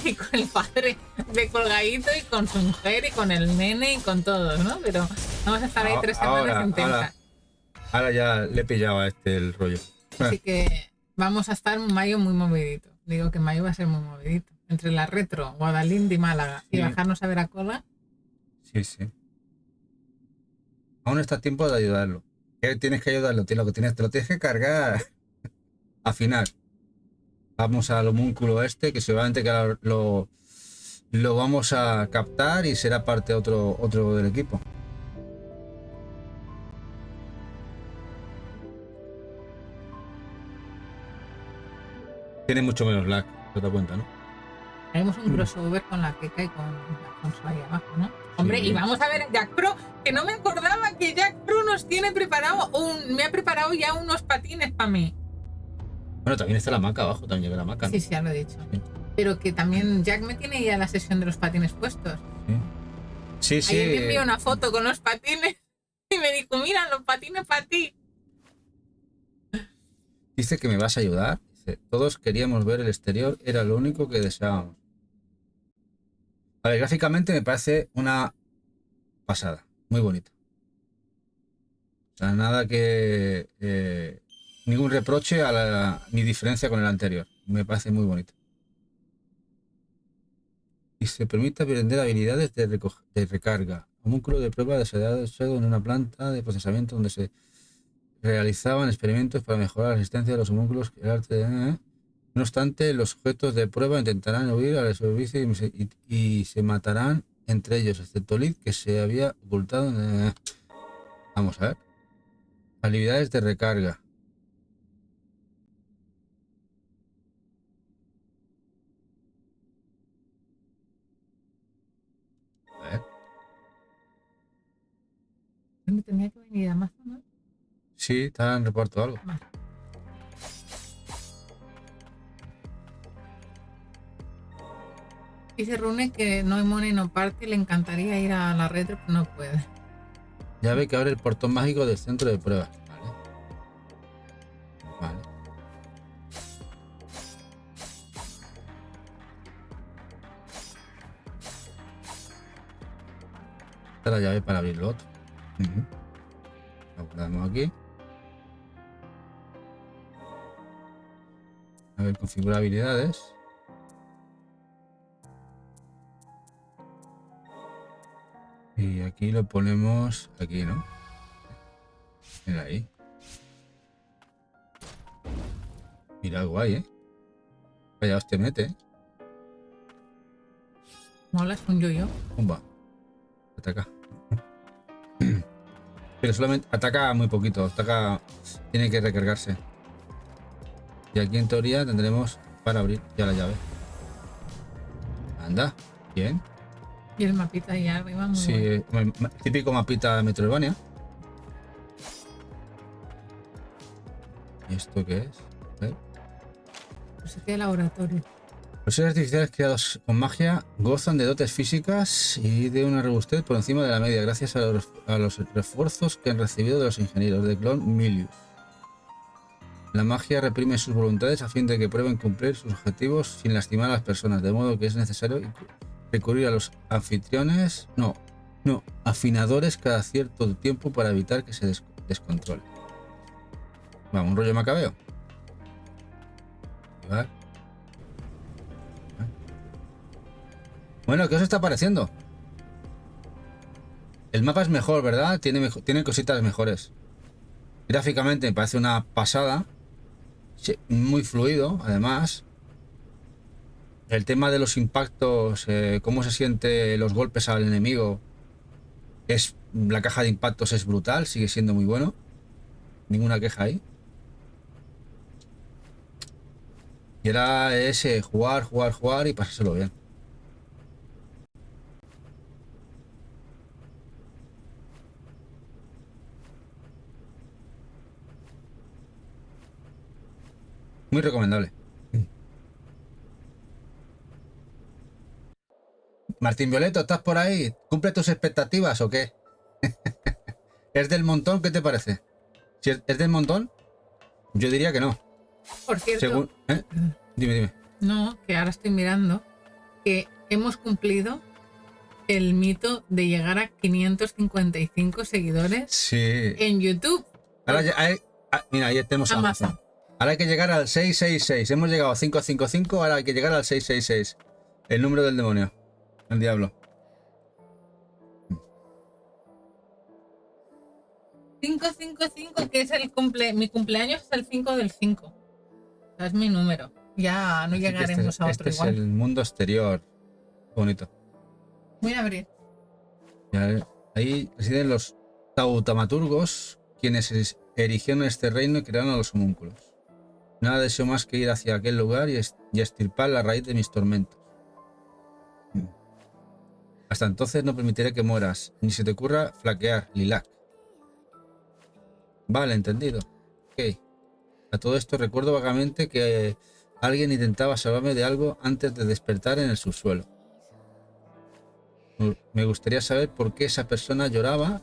y con el padre de Colgadito y con su mujer y con el nene y con todos, ¿no? Pero vamos a estar ahí 3 semanas intensas. Ahora ya le he pillado a este el rollo. Así que vamos a estar en mayo muy movidito. Digo que mayo va a ser muy movidito. Entre la Retro, Guadalindi y Málaga y bajarnos a Veracola. Sí. Aún está a tiempo de ayudarlo. Tienes que ayudarlo, te lo tienes que cargar al final. Vamos al homúnculo este, que seguramente que lo vamos a captar y será parte otro del equipo. Tiene mucho menos lag, te das cuenta, ¿no? Haremos un crossover con la Keka y con Alfonso ahí abajo, ¿no? Hombre, Sí. y vamos a ver a Jack Pro, que no me acordaba que Jack Pro nos tiene preparado me ha preparado ya unos patines para mí. Bueno, también está la maca abajo, también lleva la maca, ¿no? Sí, ya lo he dicho. Sí. Pero que también Jack me tiene ya la sesión de los patines puestos. Sí. Ayer me envió una foto con los patines y me dijo, mira, los patines para ti. Dice que me vas a ayudar. Dice, todos queríamos ver el exterior, era lo único que deseábamos. A ver, gráficamente me parece una pasada, muy bonito. O sea, nada que... ningún reproche ni diferencia con el anterior. Me parece muy bonito. Y se permite aprender habilidades de recarga. Homúnculo de prueba desarrollado en una planta de procesamiento donde se realizaban experimentos para mejorar la resistencia de los homúnculos. No obstante, los objetos de prueba intentarán huir al servicio y se matarán entre ellos, excepto Lid, que se había ocultado. Vamos a ver. Habilidades de recarga. A ver. Me tenía que venir a Amazon, ¿no? Sí, está en reparto algo. Vale. Dice Rune que no hay money no party, le encantaría ir a la retro, pero no puede. Ya ve que abre el portón mágico del centro de pruebas. Vale. Esta es la llave para abrir lo otro. La guardamos aquí. A ver, configurar habilidades. Y aquí lo ponemos aquí, ¿no? Mira ahí. Mira, guay, ¿eh? Vaya, hostia, mete, ¿eh? Mola, es un yo-yo. Pumba. Ataca. Pero solamente ataca muy poquito. Ataca... Tiene que recargarse. Y aquí en teoría tendremos para abrir ya la llave. Anda. Bien. Y el mapita ahí arriba, muy Sí, bueno. típico mapita de Metroidvania. ¿Y esto qué es? Pues aquí el laboratorio. Los seres artificiales creados con magia gozan de dotes físicas y de una robustez por encima de la media gracias a los refuerzos que han recibido de los ingenieros de Clon Milius. La magia reprime sus voluntades a fin de que prueben cumplir sus objetivos sin lastimar a las personas, de modo que es necesario recurrir a los anfitriones, afinadores cada cierto tiempo para evitar que se descontrole. Vamos, un rollo macabeo. Bueno, ¿qué os está pareciendo? El mapa es mejor, ¿verdad? Tiene cositas mejores. Gráficamente me parece una pasada. Muy fluido, además. El tema de los impactos, cómo se siente los golpes al enemigo. La caja de impactos es brutal, sigue siendo muy bueno. Ninguna queja ahí. Y era ese, jugar y pasárselo bien. Muy recomendable. Martín Violeto, ¿estás por ahí? ¿Cumple tus expectativas o qué? ¿Es del montón? ¿Qué te parece? Si es del montón, yo diría que no. Por cierto, Según, Dime. no, que ahora estoy mirando que hemos cumplido el mito de llegar a 555 seguidores Sí. en YouTube. Ahora mira, ahí tenemos Amazon. Ahora hay que llegar al 666. Hemos llegado a 555, ahora hay que llegar al 666. El número del demonio. El diablo. 555, que es mi cumpleaños, es el 5 del 5. O sea, es mi número. Ya no llegaremos a otro este igual. Es el mundo exterior. Bonito. Voy a abrir. Ahí residen los tautamaturgos, quienes erigieron este reino y crearon a los homúnculos. Nada deseo más que ir hacia aquel lugar y extirpar la raíz de mis tormentos. Hasta entonces no permitiré que mueras, ni se te ocurra flaquear, Lilac. Vale, entendido. Ok. A todo esto recuerdo vagamente que alguien intentaba salvarme de algo antes de despertar en el subsuelo. Me gustaría saber por qué esa persona lloraba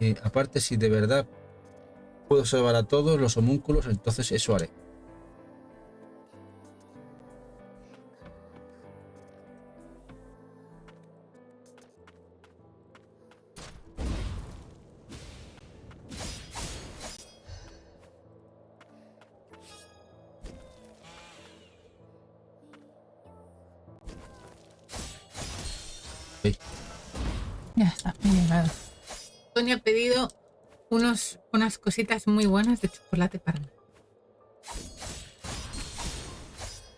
y aparte si de verdad puedo salvar a todos los homúnculos, entonces eso haré. Ya está, me he llegado. Tony ha pedido unas cositas muy buenas de chocolate para mí.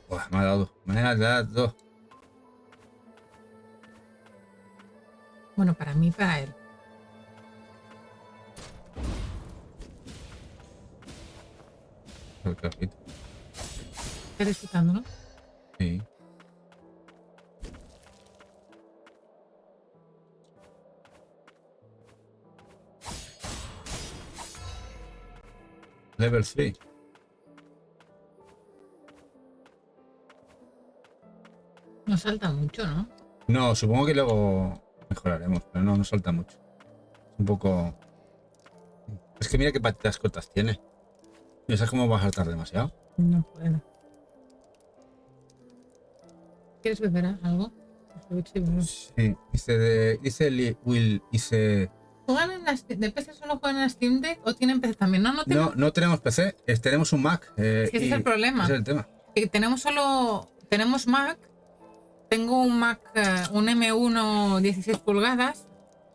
Uah, me ha dado. Bueno, para mí, para él. Estás disfrutando, ¿no? Sí. Level 3. No salta mucho, ¿no? No, supongo que luego mejoraremos, pero no salta mucho. Es un poco... Es que mira qué patitas cortas tiene. ¿Y sabes cómo va a saltar demasiado? No puedo. ¿Quieres beber algo? Sí, dice Will, dice... ¿Juegan en ¿De PC solo juegan en Steam Deck o tienen PC también? No tenemos PC, tenemos un Mac. Ese es el problema. Ese es el tema. Que tenemos Mac. Tengo un Mac, un M1 16 pulgadas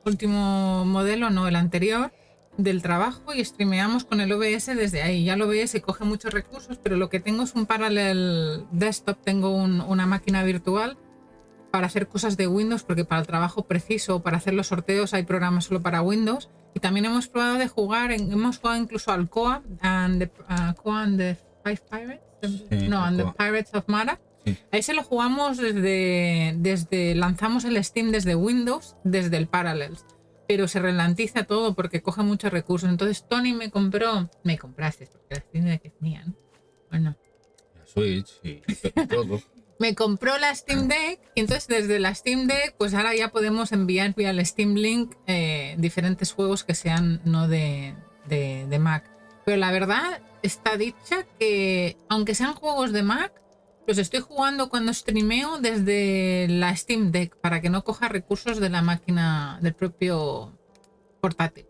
último modelo, no el anterior, del trabajo y streameamos con el OBS desde ahí. Ya el OBS coge muchos recursos, pero lo que tengo es un Parallel Desktop, tengo una máquina virtual para hacer cosas de Windows, porque para el trabajo preciso, para hacer los sorteos, hay programas solo para Windows. Y también hemos probado de jugar, hemos jugado incluso al Coa and the Five Pirates, Sí, no, and the Coa. Pirates of Mara. Sí. Ahí se lo jugamos lanzamos el Steam desde Windows, desde el Parallels, pero se ralentiza todo porque coge muchos recursos. Entonces Tony me compraste, porque la Steam Deck es mía, ¿no? Bueno. La Switch y todo. Me compró la Steam Deck y entonces desde la Steam Deck pues ahora ya podemos enviar vía el Steam Link diferentes juegos que sean no de Mac. Pero la verdad está dicha que aunque sean juegos de Mac, los estoy jugando cuando streameo desde la Steam Deck para que no coja recursos de la máquina del propio portátil.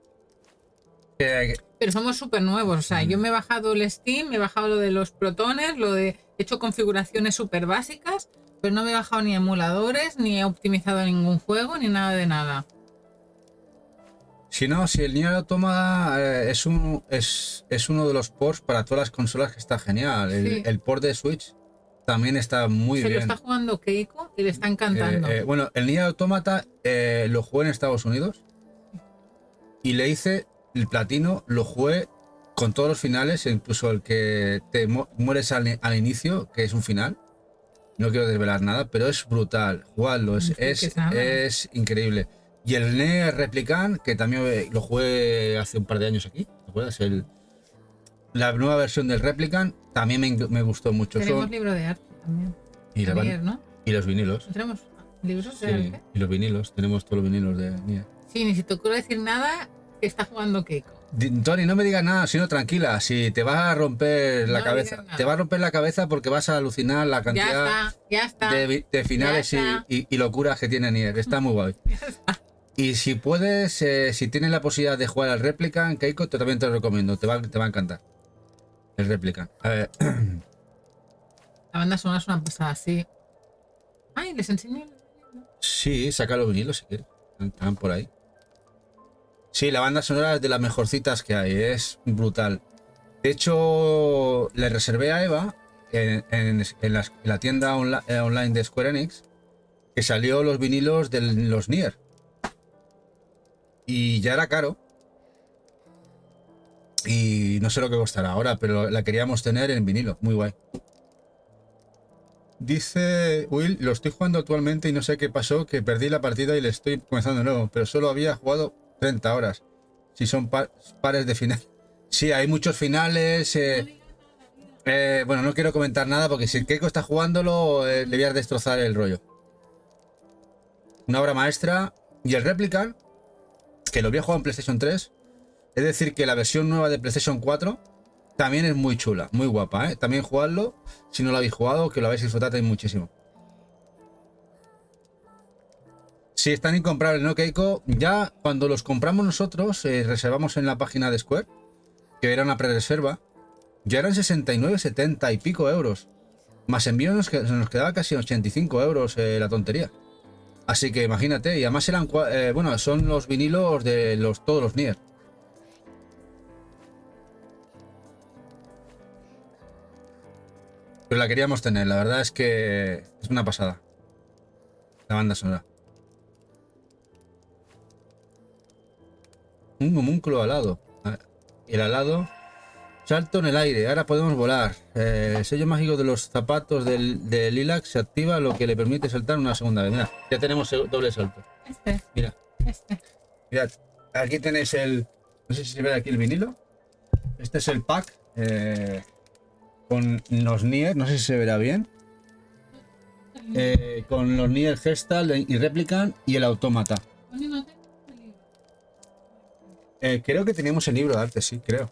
Pero somos súper nuevos, o sea, yo me he bajado el Steam, me he bajado lo de los protones, he hecho configuraciones súper básicas, pero no me he bajado ni emuladores, ni he optimizado ningún juego, ni nada de nada. Si no, si el Nier Automata es uno de los ports para todas las consolas que está genial. Sí. El port de Switch también está muy Se bien. lo está jugando Keiko y le está encantando. Bueno, el Nier Automata lo jugué en Estados Unidos y le hice el platino, lo jugué con todos los finales, incluso el que te mueres al inicio, que es un final. No quiero desvelar nada, pero es brutal. Jugarlo, es increíble. Y el Nier Replicant, que también lo jugué hace un par de años aquí, ¿te acuerdas? La nueva versión del Replicant también me gustó mucho. Tenemos libro de arte también. Y, ¿no? Y los vinilos. ¿Tenemos libros de Sí, arte? y los vinilos. Tenemos todos los vinilos de Nier. Sí, ni si te ocurre decir nada, que está jugando Keiko. Tony, no me digas nada, sino tranquila. Si te vas a romper la cabeza, te va a romper la cabeza porque vas a alucinar la cantidad de finales y locuras que tiene Nier. Está muy guay. Y si puedes, si tienes la posibilidad de jugar al Replicant, Keiko, también te lo recomiendo. Te va a encantar. El Replicant. A ver. La banda sonora es una pasada, sí. Ay, les enseño. Sí, saca los vinilos si quieres. Están por ahí. Sí, la banda sonora es de las mejorcitas que hay, es brutal. De hecho, le reservé a Eva en la tienda online de Square Enix, que salió los vinilos de los Nier. Y ya era caro. Y no sé lo que costará ahora, pero la queríamos tener en vinilo, muy guay. Dice Will, lo estoy jugando actualmente y no sé qué pasó, que perdí la partida y le estoy comenzando de nuevo, pero solo había jugado 30 horas. Si son pares de final. Sí, hay muchos finales. Bueno, no quiero comentar nada porque si el Keiko está jugándolo, le voy a destrozar el rollo. Una obra maestra. Y el Replicant, que lo había jugado en PlayStation 3. Es decir, que la versión nueva de PlayStation 4 también es muy chula, muy guapa, ¿eh? También jugadlo. Si no lo habéis jugado, que lo habéis disfrutado muchísimo. Sí, están incomprables, ¿no, Keiko? Ya cuando los compramos nosotros, reservamos en la página de Square, que era una pre-reserva, ya eran 69, 70 y pico euros. Más envío nos quedaba casi 85 euros la tontería. Así que imagínate, y además eran, bueno, son los vinilos de todos los Nier. Pero la queríamos tener, la verdad es que es una pasada. La banda sonora. Un homúnculo alado. El alado. Salto en el aire. Ahora podemos volar. El sello mágico de los zapatos de Lilac se activa, lo que le permite saltar una segunda vez. Mira, ya tenemos el doble salto. Mira. Mirad, aquí tenéis el... No sé si se ve aquí el vinilo. Este es el pack. Con los Nier. No sé si se verá bien. Con los Nier Gestalt y Replicant y el Automata. Creo que teníamos el libro de arte, sí, creo.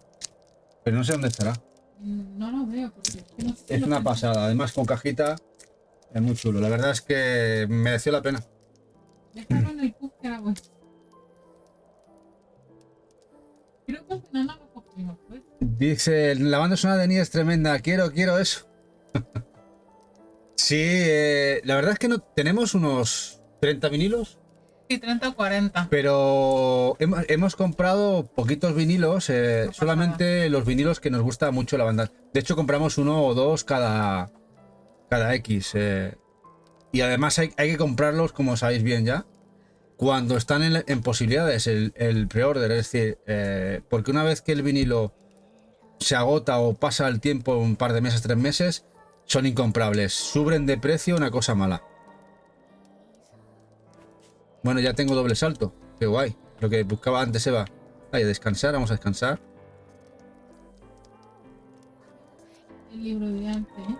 Pero no sé dónde estará. No lo veo porque es una pasada. Además, con cajita es muy chulo. La verdad es que mereció la pena. Déjalo en el pub que era bueno. Creo que al final no lo cogimos, pues. Dice, la banda sonora de Nier es tremenda. Quiero eso. Sí, la verdad es que no tenemos unos 30 vinilos. Sí, 30 o 40. Pero hemos comprado poquitos vinilos, pasa solamente los vinilos que nos gusta mucho la banda. De hecho, compramos uno o dos cada X. Y además hay que comprarlos, como sabéis bien ya, cuando están en posibilidades, el pre-order. Es decir, porque una vez que el vinilo se agota o pasa el tiempo, un par de meses, 3 meses, son incomprables. Suben de precio, una cosa mala. Bueno, ya tengo doble salto. Qué guay. Lo que buscaba antes, Eva. Vaya, descansar, vamos a descansar. El libro de arte, ¿eh?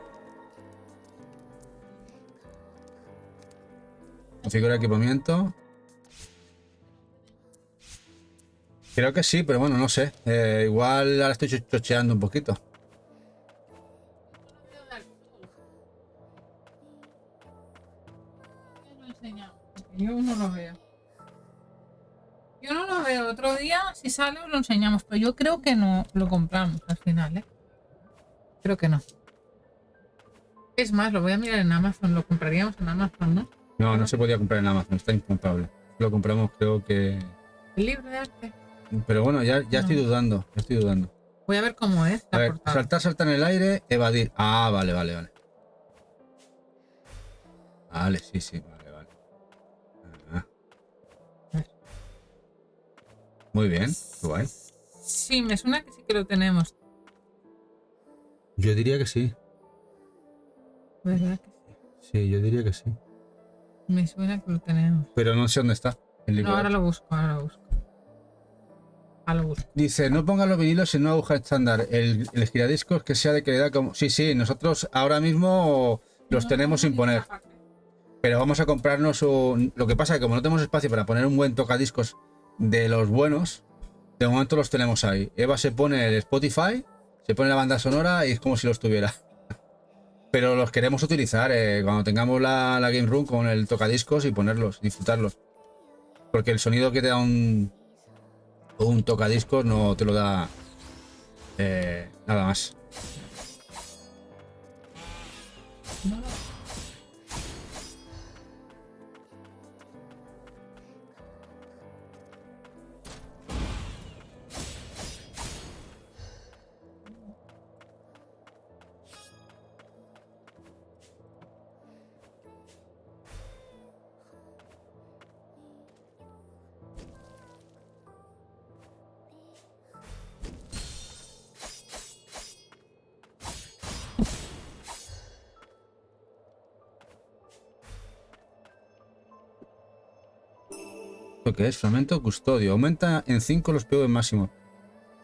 Configura equipamiento. Creo que sí, pero bueno, no sé. Igual ahora estoy chocheando un poquito. Yo no lo veo. Yo no lo veo. Otro día, si sale, os lo enseñamos. Pero yo creo que no lo compramos al final, ¿eh? Creo que no. Es más, lo voy a mirar en Amazon. Lo compraríamos en Amazon, ¿no? No, no se podía comprar en Amazon, está incomprable. Lo compramos, creo que. El libro de arte. Pero bueno, ya No. estoy dudando. Ya estoy dudando. Voy a ver cómo es A la ver, portada. saltar en el aire, evadir. Ah, vale. Vale, sí, vale. Ah. Muy bien, qué guay. Sí, me suena que sí que lo tenemos. Yo diría que sí. ¿Verdad que sí? Sí, yo diría que sí. Me suena que lo tenemos. Pero no sé dónde está el libro. No, ahora lo busco. Ahora lo busco. Dice, no pongan los vinilos en una aguja estándar. El giradiscos que sea de calidad como. Sí, nosotros ahora mismo los tenemos sin poner. Pero vamos a comprarnos lo que pasa es que como no tenemos espacio para poner un buen tocadiscos de los buenos, de momento los tenemos ahí. Eva se pone el Spotify, se pone la banda sonora y es como si los tuviera. Pero los queremos utilizar cuando tengamos la Game Room con el tocadiscos y ponerlos, disfrutarlos. Porque el sonido que te da un tocadiscos no te lo da nada más. ¿Lo que es? Fragmento custodio. Aumenta en 5 los PV máximos.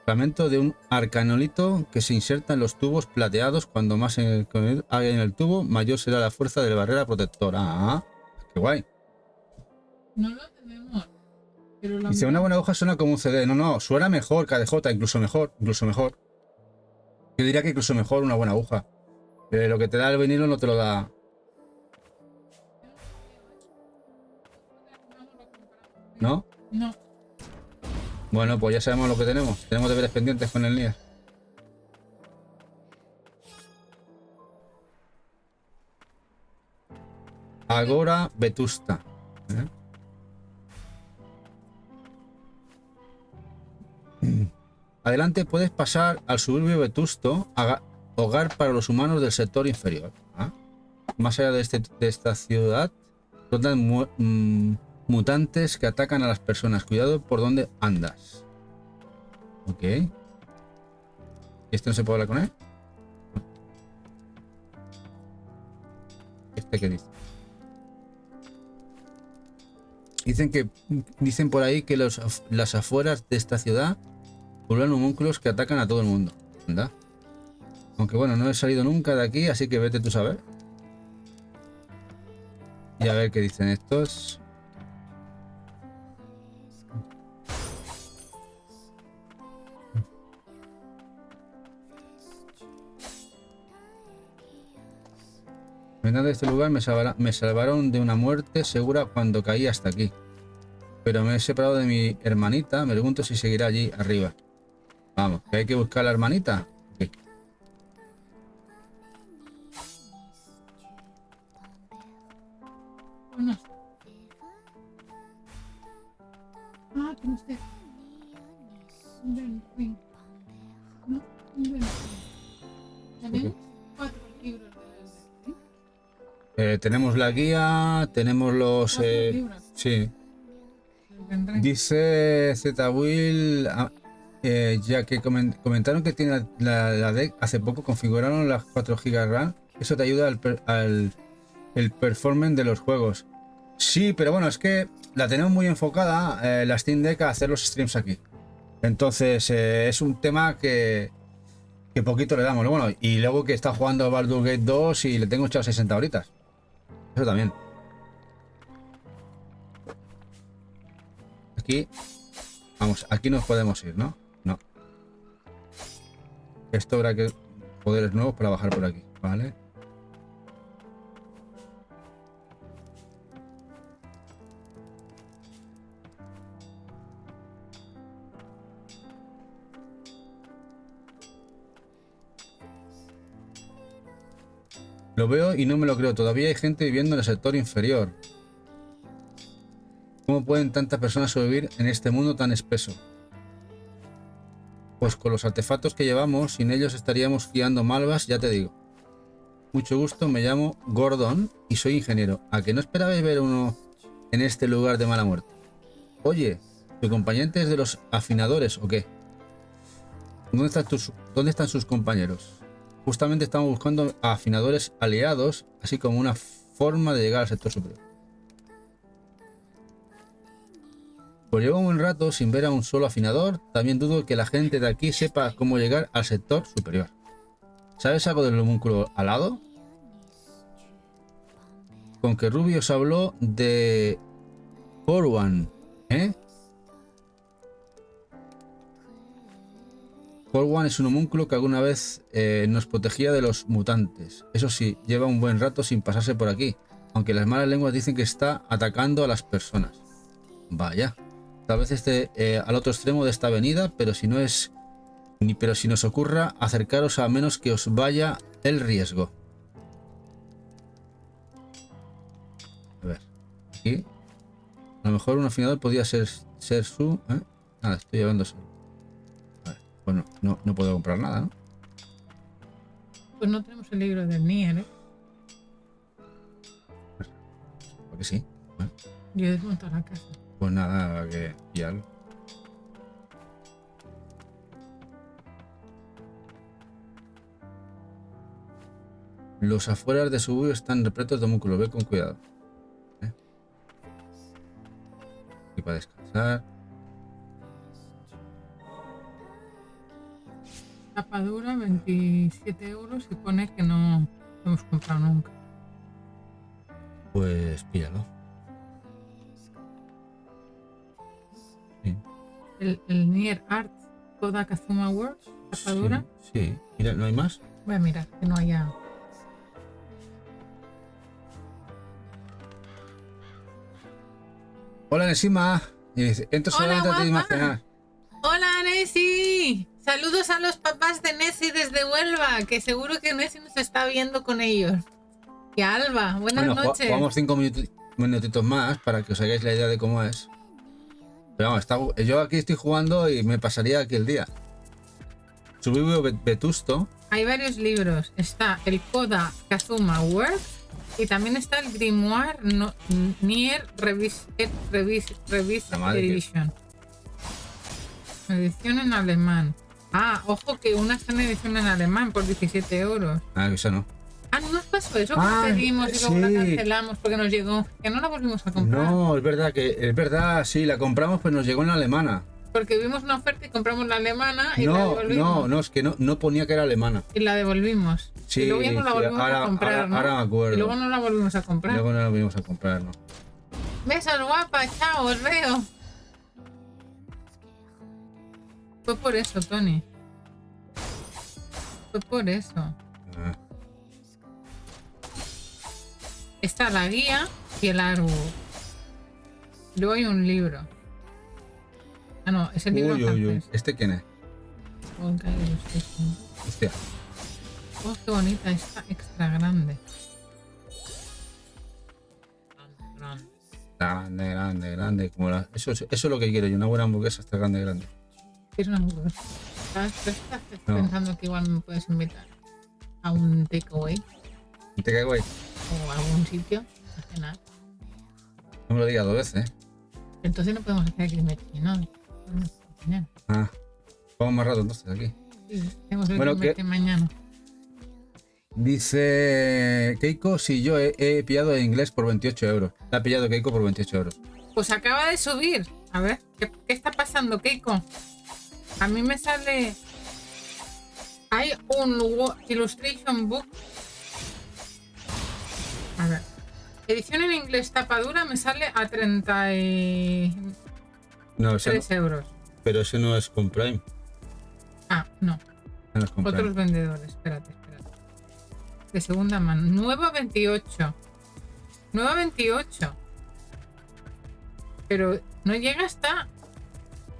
Fragmento de un arcanolito que se inserta en los tubos plateados. Cuando más hay en el tubo, mayor será la fuerza de la barrera protectora. Ah, qué guay. No lo tenemos. Pero Dice, una buena hoja suena como un CD. No, suena mejor, KDJ, incluso mejor. Yo diría que incluso mejor una buena aguja. Lo que te da el vinilo no te lo da. ¿No? No. Bueno, pues ya sabemos lo que tenemos. Tenemos deberes pendientes con el Nier. Agora Vetusta. Adelante puedes pasar al suburbio vetusto, hogar para los humanos del sector inferior. Más allá de esta ciudad, rondan mutantes que atacan a las personas. Cuidado por donde andas. Ok. ¿Este no se puede hablar con él? ¿Este qué dice? Dicen por ahí que las afueras de esta ciudad pululan homúnculos que atacan a todo el mundo. ¿Anda? Aunque bueno, no he salido nunca de aquí, así que vete tú a saber. Y a ver qué dicen estos. Veniendo de este lugar me salvaron de una muerte segura cuando caí hasta aquí. Pero me he separado de mi hermanita. Me pregunto si seguirá allí arriba. Vamos, que hay que buscar a la hermanita. Okay. Ah, tienes que... Ring. ¿No? Tenemos 4 libros de Ring. Tenemos la guía, tenemos los... 4 libros. sí. Del Ring. Dice Z-Will, ya que comentaron que tiene la deck hace poco, configuraron las 4 GB RAM. Eso te ayuda el performance de los juegos. Sí, pero bueno, es que la tenemos muy enfocada, la Steam Deck, a hacer los streams aquí. Entonces es un tema que poquito le damos. Bueno, y luego que está jugando Baldur's Gate 2 y le tengo echado 60 horitas. Eso también. Aquí, vamos, aquí nos podemos ir, ¿no? No. Esto habrá que poderes nuevos para bajar por aquí, ¿vale? Lo veo y no me lo creo. Todavía hay gente viviendo en el sector inferior. ¿Cómo pueden tantas personas sobrevivir en este mundo tan espeso? Pues con los artefactos que llevamos, sin ellos estaríamos guiando malvas, ya te digo. Mucho gusto, me llamo Gordon y soy ingeniero. ¿A que no esperabais ver uno en este lugar de mala muerte? Oye, ¿tu compañero es de los afinadores o qué? ¿Dónde están sus compañeros? Justamente estamos buscando a afinadores aliados, así como una forma de llegar al sector superior. Pues llevo un buen rato sin ver a un solo afinador. También dudo que la gente de aquí sepa cómo llegar al sector superior. ¿Sabes algo del homúnculo alado? Con que Ruby os habló de Corwan, ¿eh? Corwan es un homúnculo que alguna vez nos protegía de los mutantes. Eso sí, lleva un buen rato sin pasarse por aquí, aunque las malas lenguas dicen que está atacando a las personas. Vaya, tal vez esté al otro extremo de esta avenida, pero si nos ocurra acercaros a menos que os vaya el riesgo. A ver, aquí. A lo mejor un afinador podría ser su... Nada, estoy llevando solo. Bueno, no puedo comprar nada, ¿no? Pues no tenemos el libro del Nier, ¿eh? Porque sí. Bueno, Yo he desmontado la casa. pues nada, que pillarlo. Los afueras de Suburbio están repletos de homúnculos, ve con cuidado. Aquí para descansar. Tapa dura, 27 euros y pone que no lo hemos comprado nunca. Pues píllalo. Sí. El Nier Art Koda Kazuma Works, tapa dura. Sí. Mira, ¿no hay más? Voy a mirar que no haya. Hola, Nesima. Entro Hola, solamente antes de guapa. imaginar. Hola, Nessie. Saludos a los papás de Nessie desde Huelva, que seguro que Nessie nos está viendo con ellos. Y a Alba, buenas noches. Jugamos 5 minutitos más para que os hagáis la idea de cómo es. Pero vamos, yo aquí estoy jugando y me pasaría aquí el día. Suburbio Vetusto. Hay varios libros. Está el Koda Kazuma Works y también está el Grimoire Nier Revised Edition. Edición en alemán. Ah, ojo que una está en edición en alemán por 17 euros. Ah, eso no. Ah, no nos pasó eso, que la pedimos y luego la cancelamos porque nos llegó. Que no la volvimos a comprar. No, es verdad, sí, la compramos, pues nos llegó en la alemana. Porque vimos una oferta y compramos la alemana y la devolvimos. No, es que no ponía que era alemana. Y la devolvimos. Sí, y luego ya no la volvimos a comprar, ¿no? Ahora me acuerdo. Y luego no la volvimos a comprar. Luego no la volvimos a comprar, ¿no? Besos, guapa, chao, os veo. Fue por eso, Tony. Fue por eso. Ah. Está la guía y el árbol. Luego hay un libro. Ah, no, es el libro francés. ¿Este quién es? Hostia. Oh, qué bonita, está extra grande. Grande, grande, grande. Como eso es lo que quiero yo, una buena hamburguesa está grande, grande. ¿Quieres una hamburguesa? ¿Estás No. pensando que igual me puedes invitar a un takeaway ¿Te caigo ahí? o a algún sitio a cenar? No me lo digas 2 veces, ¿eh? Entonces no podemos hacer aquí mañana. Ah, vamos más rato entonces aquí. Sí, tenemos el Bueno, mañana. Dice Keiko, si yo he pillado en inglés por 28 euros. La ha pillado Keiko por 28 euros. Pues acaba de subir. A ver, ¿qué está pasando, Keiko? A mí me sale... Hay un Illustration Book. A ver. Edición en inglés tapadura me sale a 33 No, ese no, euros. pero ese no es con Prime. Ah, no. No es con Prime. Otros vendedores. Espérate. De segunda mano. Nueva 28. Nueva 28. Pero no llega hasta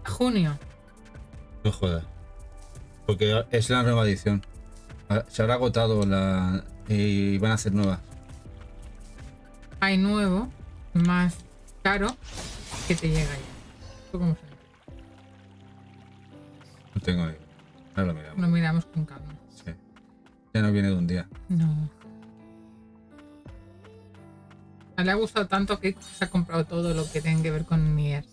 junio. No jodas. Porque es la nueva edición. Se habrá agotado la y van a hacer nuevas. Hay nuevo, más caro, que te llega ya. ¿Tú cómo sabes? No tengo idea. Ahora lo miramos. Lo miramos con calma. Sí. Ya no viene de un día. No. Le ha gustado tanto que se ha comprado todo lo que tenga que ver con Nier.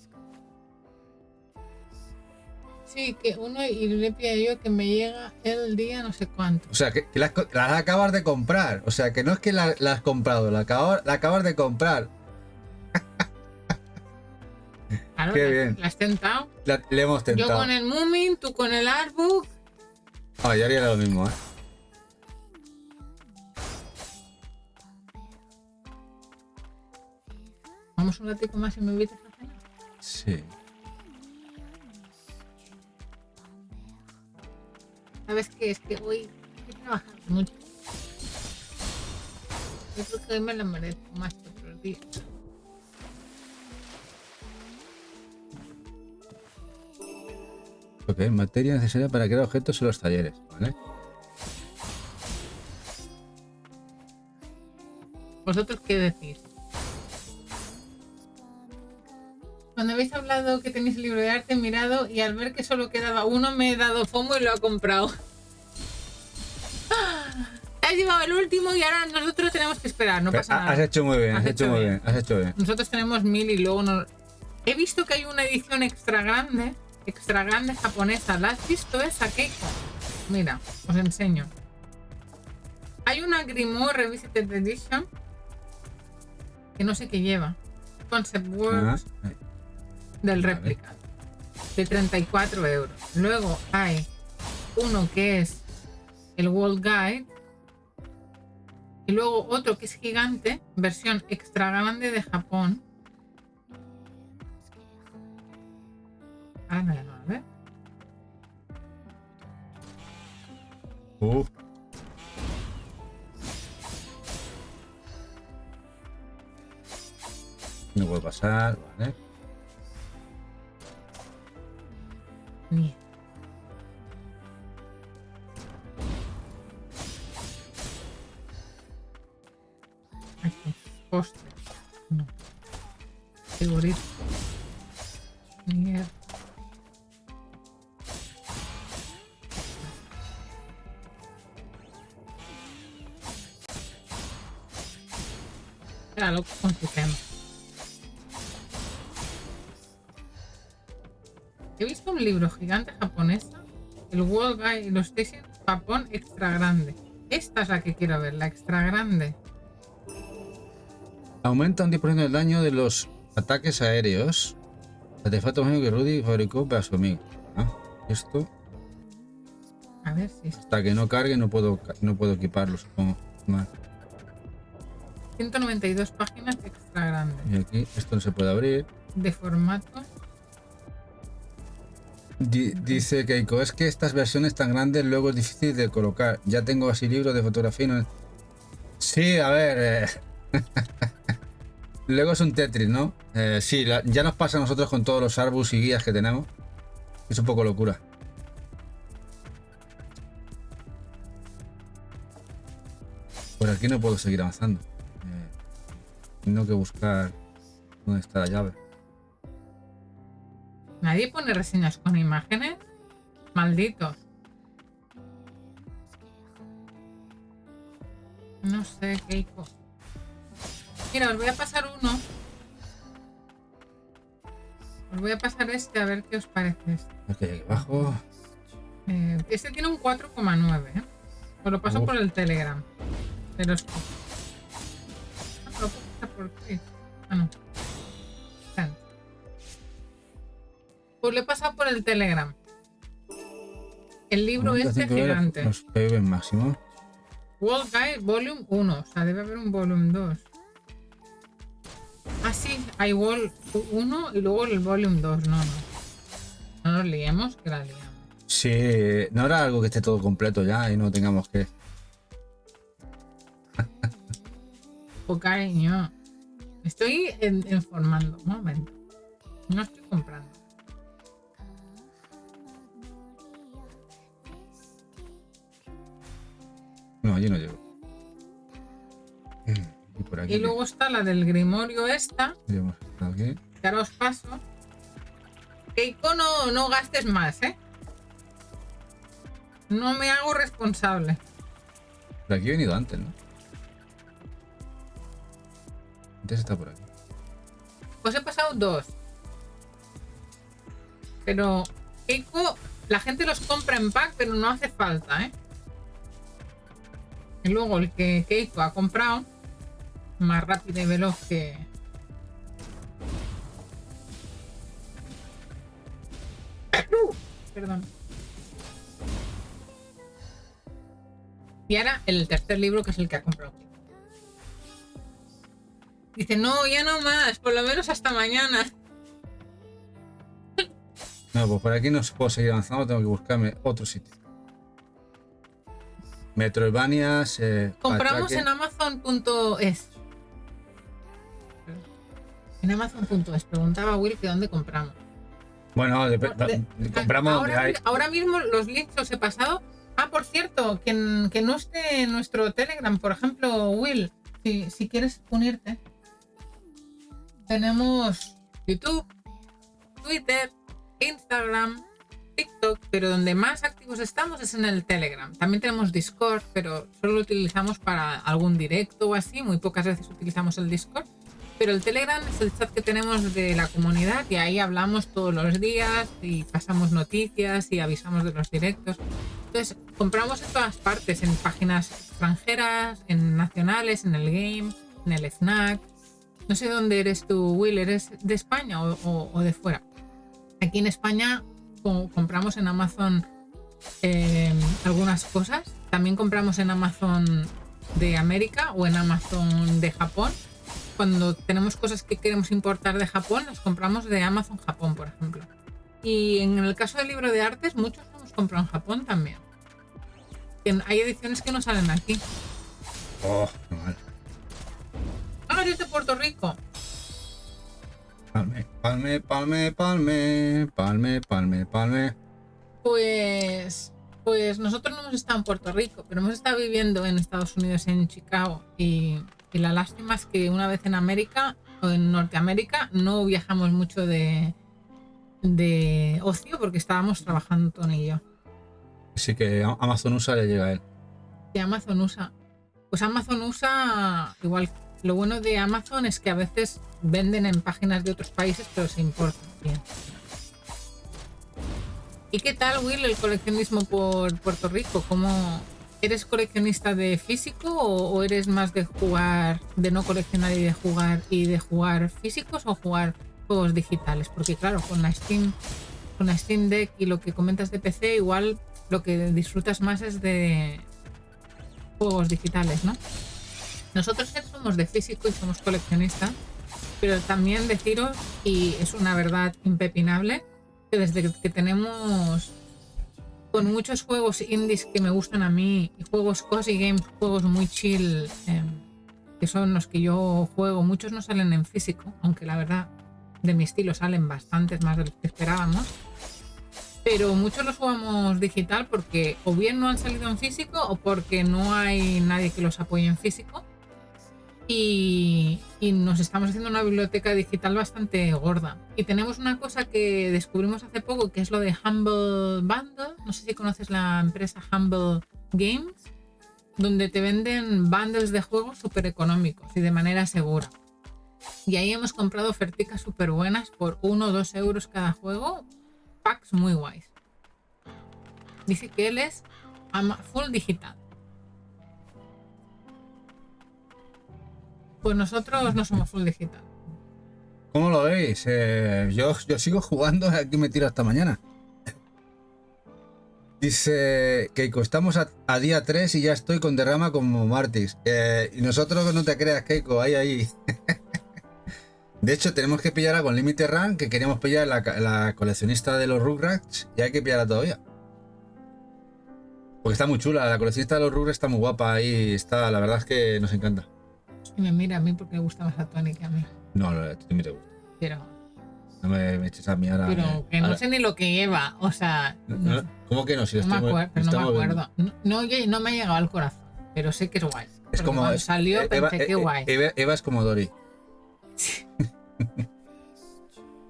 Sí, que uno y le pido yo que me llega el día no sé cuánto. O sea, que las acabas de comprar. O sea, que no es que la has comprado, la acabas de comprar. Claro, Qué bien. ¿La has tentado? Le hemos tentado. Yo con el Moomin, tú con el Artbook. Ah, yo haría lo mismo, ¿eh? Vamos un ratito más y me invitas a cenar. Sí. ¿Sabes qué? Es que hoy he trabajado mucho. Yo creo que hoy me lo merezco más que otros días. Ok, materia necesaria para crear objetos en los talleres, ¿vale? ¿Vosotros qué decís? Cuando habéis hablado que tenéis el libro de arte, he mirado y al ver que solo quedaba uno me he dado FOMO y lo he comprado. Has llevado el último y ahora nosotros tenemos que esperar, no pasa nada. Has hecho muy bien, has hecho muy bien, has hecho bien. Nosotros tenemos 1000 y luego no... He visto que hay una edición extra grande japonesa. ¿La has visto esa, Keiko? Mira, os enseño. Hay una Grimoire Revisited Edition que no sé qué lleva. Concept Works del Replica de 34 euros. Luego hay uno que es el World Guide y luego otro que es gigante, versión extra grande de Japón. Ahora no, a ver. No puedo pasar, ¿vale? Ni. Aquí, postre. No. Frigorífico. Mierda. Era loco con su tema. He visto un libro gigante japonesa, el World Guide Illustration Japón extra grande. Esta es la que quiero ver, la extra grande. Aumenta un 10% el daño de los ataques aéreos. Artefacto mágico que Rudy fabricó para su amigo. Esto, A ver si es hasta que no cargue, no puedo equiparlo, supongo. Más. 192 páginas extra grande. Y aquí, esto no se puede abrir. De formato. Dice Keiko, es que estas versiones tan grandes luego es difícil de colocar. Ya tengo así libros de fotografía. No... Sí, a ver. Luego es un Tetris, ¿no? Sí, ya nos pasa a nosotros con todos los arbus y guías que tenemos. Es un poco locura. Por aquí no puedo seguir avanzando. Tengo que buscar ¿Dónde está la llave? Nadie pone reseñas con imágenes. Malditos. No sé, Keiko. Mira, os voy a pasar uno. Os voy a pasar este a ver qué os parece este. Ok, aquí abajo. Este tiene un 4,9, ¿eh? Os lo paso por el Telegram. Pero es... Ah, lo puedo pasar por aquí. Ah, no. Vale. Pues lo he pasado por el Telegram. El libro este gigante. Los PV máximo. World Guide Volume 1. O sea, debe haber un Volume 2. Ah, sí, hay Volume 1 y luego el Volume 2. No, no. No nos liemos, que la liamos. Sí, no habrá algo que esté todo completo ya y no tengamos que... Oh, cariño. Estoy informando. Un momento. No estoy comprando. No, allí no llego. Y por aquí. Y luego está la del Grimorio esta. Ya hemos estado aquí. Que ahora os paso. Keiko, no gastes más, ¿eh? No me hago responsable. Por aquí he venido antes, ¿no? Antes está por aquí. Os he pasado 2. Pero Keiko, la gente los compra en pack, pero no hace falta, ¿eh? Y luego el que Keiko ha comprado, más rápido y veloz que... Perdón. Y ahora el tercer libro, que es el que ha comprado. Dice, no, ya no más, por lo menos hasta mañana. No, pues por aquí no puedo seguir avanzando, tengo que buscarme otro sitio. Metroidvanias. Compramos en Amazon.es. En Amazon.es. Preguntaba Will que dónde compramos. Bueno, compramos. Ahora mismo los links los he pasado. Ah, por cierto, que no esté en nuestro Telegram, por ejemplo, Will, si quieres unirte. Tenemos YouTube, Twitter, Instagram, TikTok, pero donde más activos estamos es en el Telegram. También tenemos Discord, pero solo lo utilizamos para algún directo o así. Muy pocas veces utilizamos el Discord. Pero el Telegram es el chat que tenemos de la comunidad y ahí hablamos todos los días y pasamos noticias y avisamos de los directos. Entonces, compramos en todas partes, en páginas extranjeras, en nacionales, en el game, en el Snack. No sé dónde eres tú, Will, ¿eres de España o de fuera? Aquí en España compramos en Amazon algunas cosas. También compramos en Amazon de América o en Amazon de Japón. Cuando tenemos cosas que queremos importar de Japón, las compramos de Amazon Japón, por ejemplo. Y en el caso del libro de artes, muchos lo hemos comprado en Japón también. Hay ediciones que no salen aquí. Oh, qué mal. Ah, eres de Puerto Rico. Palme. Pues nosotros no hemos estado en Puerto Rico, pero hemos estado viviendo en Estados Unidos, en Chicago. Y la lástima es que una vez en América o en Norteamérica no viajamos mucho de ocio porque estábamos trabajando Tony y yo. Sí que Amazon USA le llega a él. Sí, Amazon USA. Pues Amazon USA, igual, lo bueno de Amazon es que a veces venden en páginas de otros países, pero se importan bien. ¿Y qué tal, Will, el coleccionismo por Puerto Rico? ¿Cómo eres coleccionista de físico o eres más de jugar, de no coleccionar y de jugar físicos o jugar juegos digitales? Porque claro, con la Steam Deck y lo que comentas de PC, igual lo que disfrutas más es de juegos digitales, ¿no? Nosotros somos de físico y somos coleccionistas, pero también deciros, y es una verdad impepinable, que desde que tenemos con muchos juegos indies que me gustan a mí y juegos cozy games, juegos muy chill, que son los que yo juego, muchos no salen en físico, aunque la verdad de mi estilo salen bastantes más de los que esperábamos, pero muchos los jugamos digital porque o bien no han salido en físico o porque no hay nadie que los apoye en físico. y nos estamos haciendo una biblioteca digital bastante gorda. Y tenemos una cosa que descubrimos hace poco, que es lo de Humble Bundle. No sé si conoces la empresa Humble Games, donde te venden bundles de juegos súper económicos y de manera segura. Y ahí hemos comprado oferticas súper buenas por 1 o 2 euros cada juego, packs muy guays. Dice que él es full digital. Pues nosotros no somos full digital. ¿Cómo lo veis? Yo sigo jugando, aquí me tiro hasta mañana. Dice Keiko, estamos a día 3 y ya estoy con derrama como Martis. Y nosotros, no te creas, Keiko, ahí. De hecho, tenemos que pillar algo en Limited Run, que queríamos pillar la coleccionista de los Rugrats, y hay que pillarla todavía. Porque está muy chula, la coleccionista de los Rugrats está muy guapa, ahí está, la verdad es que nos encanta. Y me mira a mí porque le gusta más a Tony que a mí. No, a ti me te gusta. Pero No me eches a mí ahora. Pero que no sé ni lo que lleva, o sea... No, ¿cómo que no? Si no me viendo. acuerdo. No me ha llegado al corazón, pero sé que es guay. Es como... Cuando salió pensé que guay. Eva es como Dory.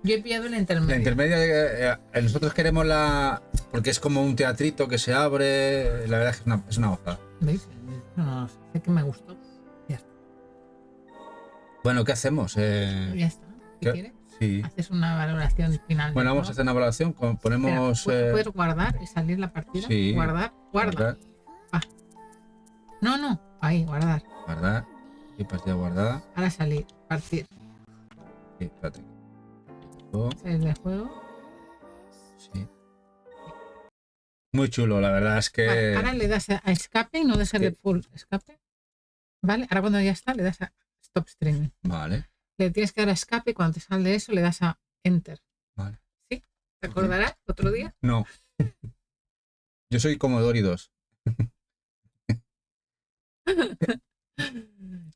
Yo he pillado la intermedia. La intermedia, nosotros queremos la... Porque es como un teatrito que se abre, la verdad es que es una gozada. ¿Veis? No sé que me gustó. Ya está. Bueno, ¿qué hacemos? Ya está. ¿Qué quieres? Sí. Haces una valoración final. Bueno, vamos a hacer una valoración. Ponemos. Espera, ¿puedes guardar y salir la partida? Sí. Guarda. Ah. No. Ahí, guardar. Guardar. Y partida guardada. Ahora salir, partir. Sí, espérate. Salir del juego. Sí. Muy chulo, la verdad es que. Vale, ahora le das a escape y no de ser de full escape. Vale, ahora cuando ya está, le das a stop streaming. Vale. Le tienes que dar a escape y cuando te sale eso le das a enter. Vale. ¿Sí? ¿Te acordarás otro día? No. Yo soy como Dory 2.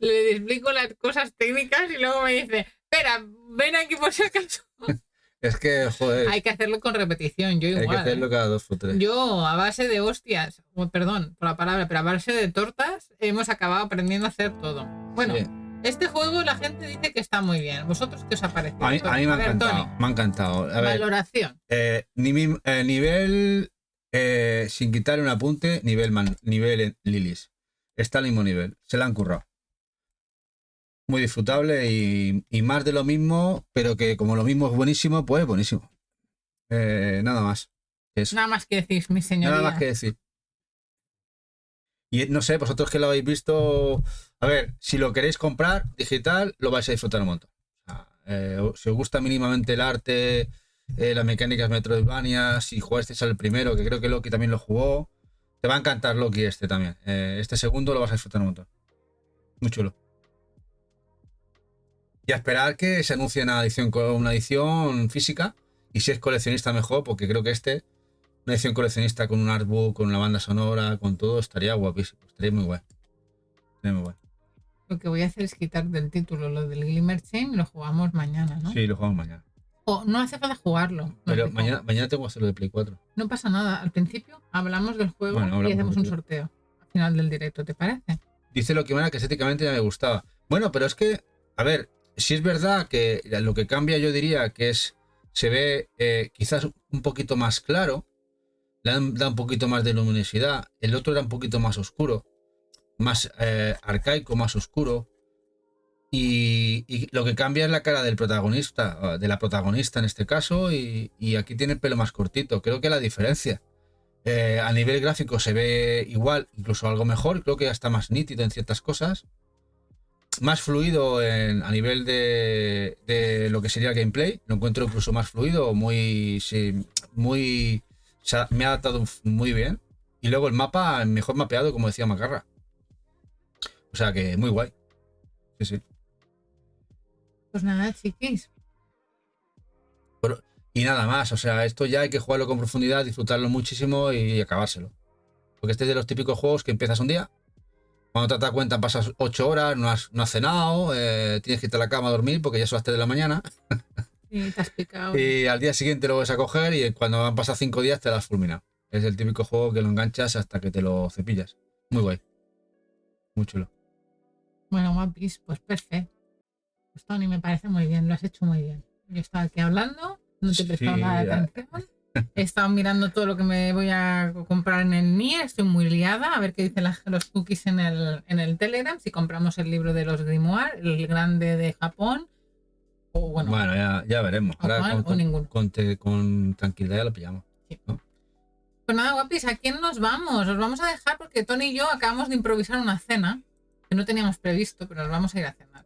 Le explico las cosas técnicas y luego me dice, espera, ven aquí por si acaso. Es que, joder. Hay que hacerlo con repetición, yo igual. Hay que hacerlo cada 2 o 3. Yo, a base de hostias, perdón por la palabra, pero a base de tortas, hemos acabado aprendiendo a hacer todo. Bueno, sí. Este juego la gente dice que está muy bien. ¿Vosotros qué os ha parecido? A mí me ha encantado. Tony, me ha encantado. A ver, valoración. Nivel, sin quitarle un apunte, nivel Lilis. Está al mismo nivel. Se la han currado. Muy disfrutable y más de lo mismo, pero que como lo mismo es buenísimo, pues buenísimo. Nada más. Eso. Nada más que decir, mi señoría. Nada más que decir. Y no sé, vosotros que lo habéis visto, a ver, si lo queréis comprar digital, lo vais a disfrutar un montón. O sea, si os gusta mínimamente el arte, las mecánicas Metroidvania, si jugasteis al primero, que creo que Loki también lo jugó, te va a encantar Loki este también. Este segundo lo vas a disfrutar un montón. Muy chulo. Y a esperar que se anuncie una edición física, y si es coleccionista mejor, porque creo que una edición coleccionista con un artbook, con una banda sonora, con todo, estaría guapísimo. Estaría muy guay. Estaría muy guay. Lo que voy a hacer es quitar del título lo del Glimmer Chain y lo jugamos mañana, ¿no? Sí, lo jugamos mañana. O no hace falta jugarlo. Pero mañana tengo que hacerlo de Play 4. No pasa nada. Al principio hablamos del juego y hacemos un sorteo al final del directo, ¿te parece? Dice lo que estéticamente ya me gustaba. Bueno, pero es que, a ver, si es verdad que lo que cambia yo diría que se ve quizás un poquito más claro. Da un poquito más de luminosidad. El otro era un poquito más oscuro, más arcaico, más oscuro. Y lo que cambia es la cara del protagonista, de la protagonista en este caso, y aquí tiene el pelo más cortito. Creo que la diferencia a nivel gráfico se ve igual, incluso algo mejor. Creo que ya está más nítido en ciertas cosas, más fluido a nivel de lo que sería el gameplay. Lo encuentro incluso más fluido, muy o sea, me ha adaptado muy bien. Y luego el mapa, mejor mapeado, como decía Macarra. O sea que muy guay. Sí. Pues nada, chiquis. Y nada más. O sea, esto ya hay que jugarlo con profundidad, disfrutarlo muchísimo y acabárselo. Porque este es de los típicos juegos que empiezas un día. Cuando te das cuenta pasas 8 horas, no has cenado, tienes que irte a la cama a dormir porque ya son las 3 de la mañana. Y te has picado. Y al día siguiente lo vas a coger y cuando han pasado 5 días te lo has fulminado. Es el típico juego que lo enganchas hasta que te lo cepillas. Muy guay. Muy chulo. Bueno, guapis, pues perfecto. Pues Tony, me parece muy bien, lo has hecho muy bien. Yo estaba aquí hablando, no te he prestado Sí, nada de atención. He estado mirando todo lo que me voy a comprar en el Nier, estoy muy liada, a ver qué dicen los cookies en el Telegram, si compramos el libro de los Grimoire, el grande de Japón, o bueno, bueno, ya veremos. o Ahora Juan, o ninguno. con tranquilidad ya lo pillamos. Sí. ¿No? Pues nada, guapis, ¿a quién nos vamos? Os vamos a dejar porque Tony y yo acabamos de improvisar una cena que no teníamos previsto, pero nos vamos a ir a cenar.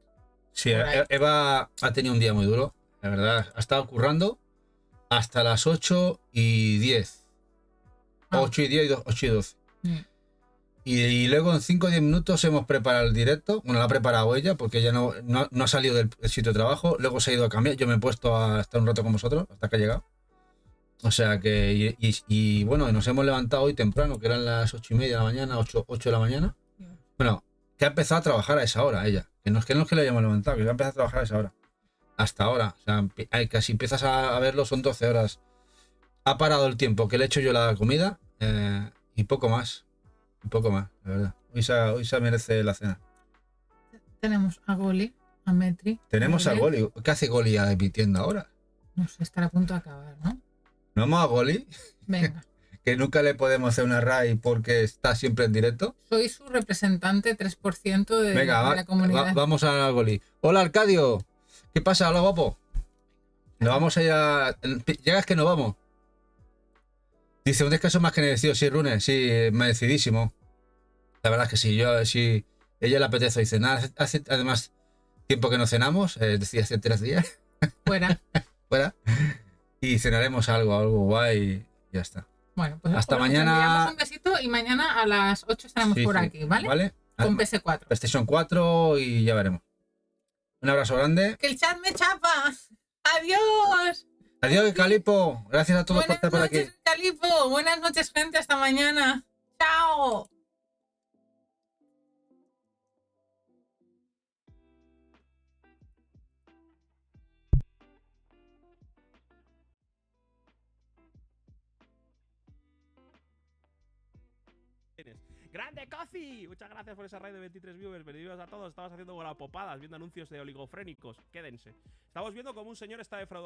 Sí, Por ahí. Eva ha tenido un día muy duro, la verdad. Ha estado currando hasta las 8:10. Ah. 8:10 y 8:12. Mm. Y luego en 5 o 10 minutos hemos preparado el directo. Bueno, lo ha preparado ella porque ella no ha salido del sitio de trabajo. Luego se ha ido a cambiar. Yo me he puesto a estar un rato con vosotros hasta que ha llegado. O sea que, y bueno, nos hemos levantado hoy temprano, que eran las 8:30 de la mañana, 8 de la mañana. Bueno, que ha empezado a trabajar a esa hora ella. Que no es que le hayamos levantado, que ha empezado a trabajar a esa hora. Hasta ahora. O sea, casi empiezas a verlo, son 12 horas. Ha parado el tiempo que le he hecho yo la comida y poco más. Un poco más, la verdad. Hoy se merece la cena. Tenemos a Goli, a Metri. Tenemos a Goli. ¿Qué hace Goli emitiendo ahora? No sé, estará a punto de acabar, ¿no? ¿No vamos a Goli? Venga. Que nunca le podemos hacer una raid porque está siempre en directo. Soy su representante 3% de, Venga, de la comunidad. vamos a Goli. Hola, Arcadio. ¿Qué pasa? Hola, guapo. Nos vamos a ir a... Llegas que no vamos. Dice, un descanso más que merecido. Sí, Rune, sí, merecidísimo. La verdad es que sí, sí, ella le apetece hoy cenar. Hace además tiempo que no cenamos, es decir, hace 3 días. Fuera. Fuera. Y cenaremos algo guay y ya está. Bueno, pues hasta os mañana. enviamos un besito y mañana a las 8 estaremos por aquí, ¿vale? ¿Vale? Con PS4. PlayStation 4 y ya veremos. Un abrazo grande. ¡Que el chat me chapa! ¡Adiós! Adiós, Calipo. Gracias a todos por estar por aquí. Buenas noches, Calipo. Buenas noches, gente. Hasta mañana. ¡Chao! ¡Grande Coffee! Muchas gracias por esa raid de 23 viewers. Bienvenidos a todos. Estamos haciendo guarapopadas, viendo anuncios de oligofrénicos. Quédense. Estamos viendo cómo un señor está defraudando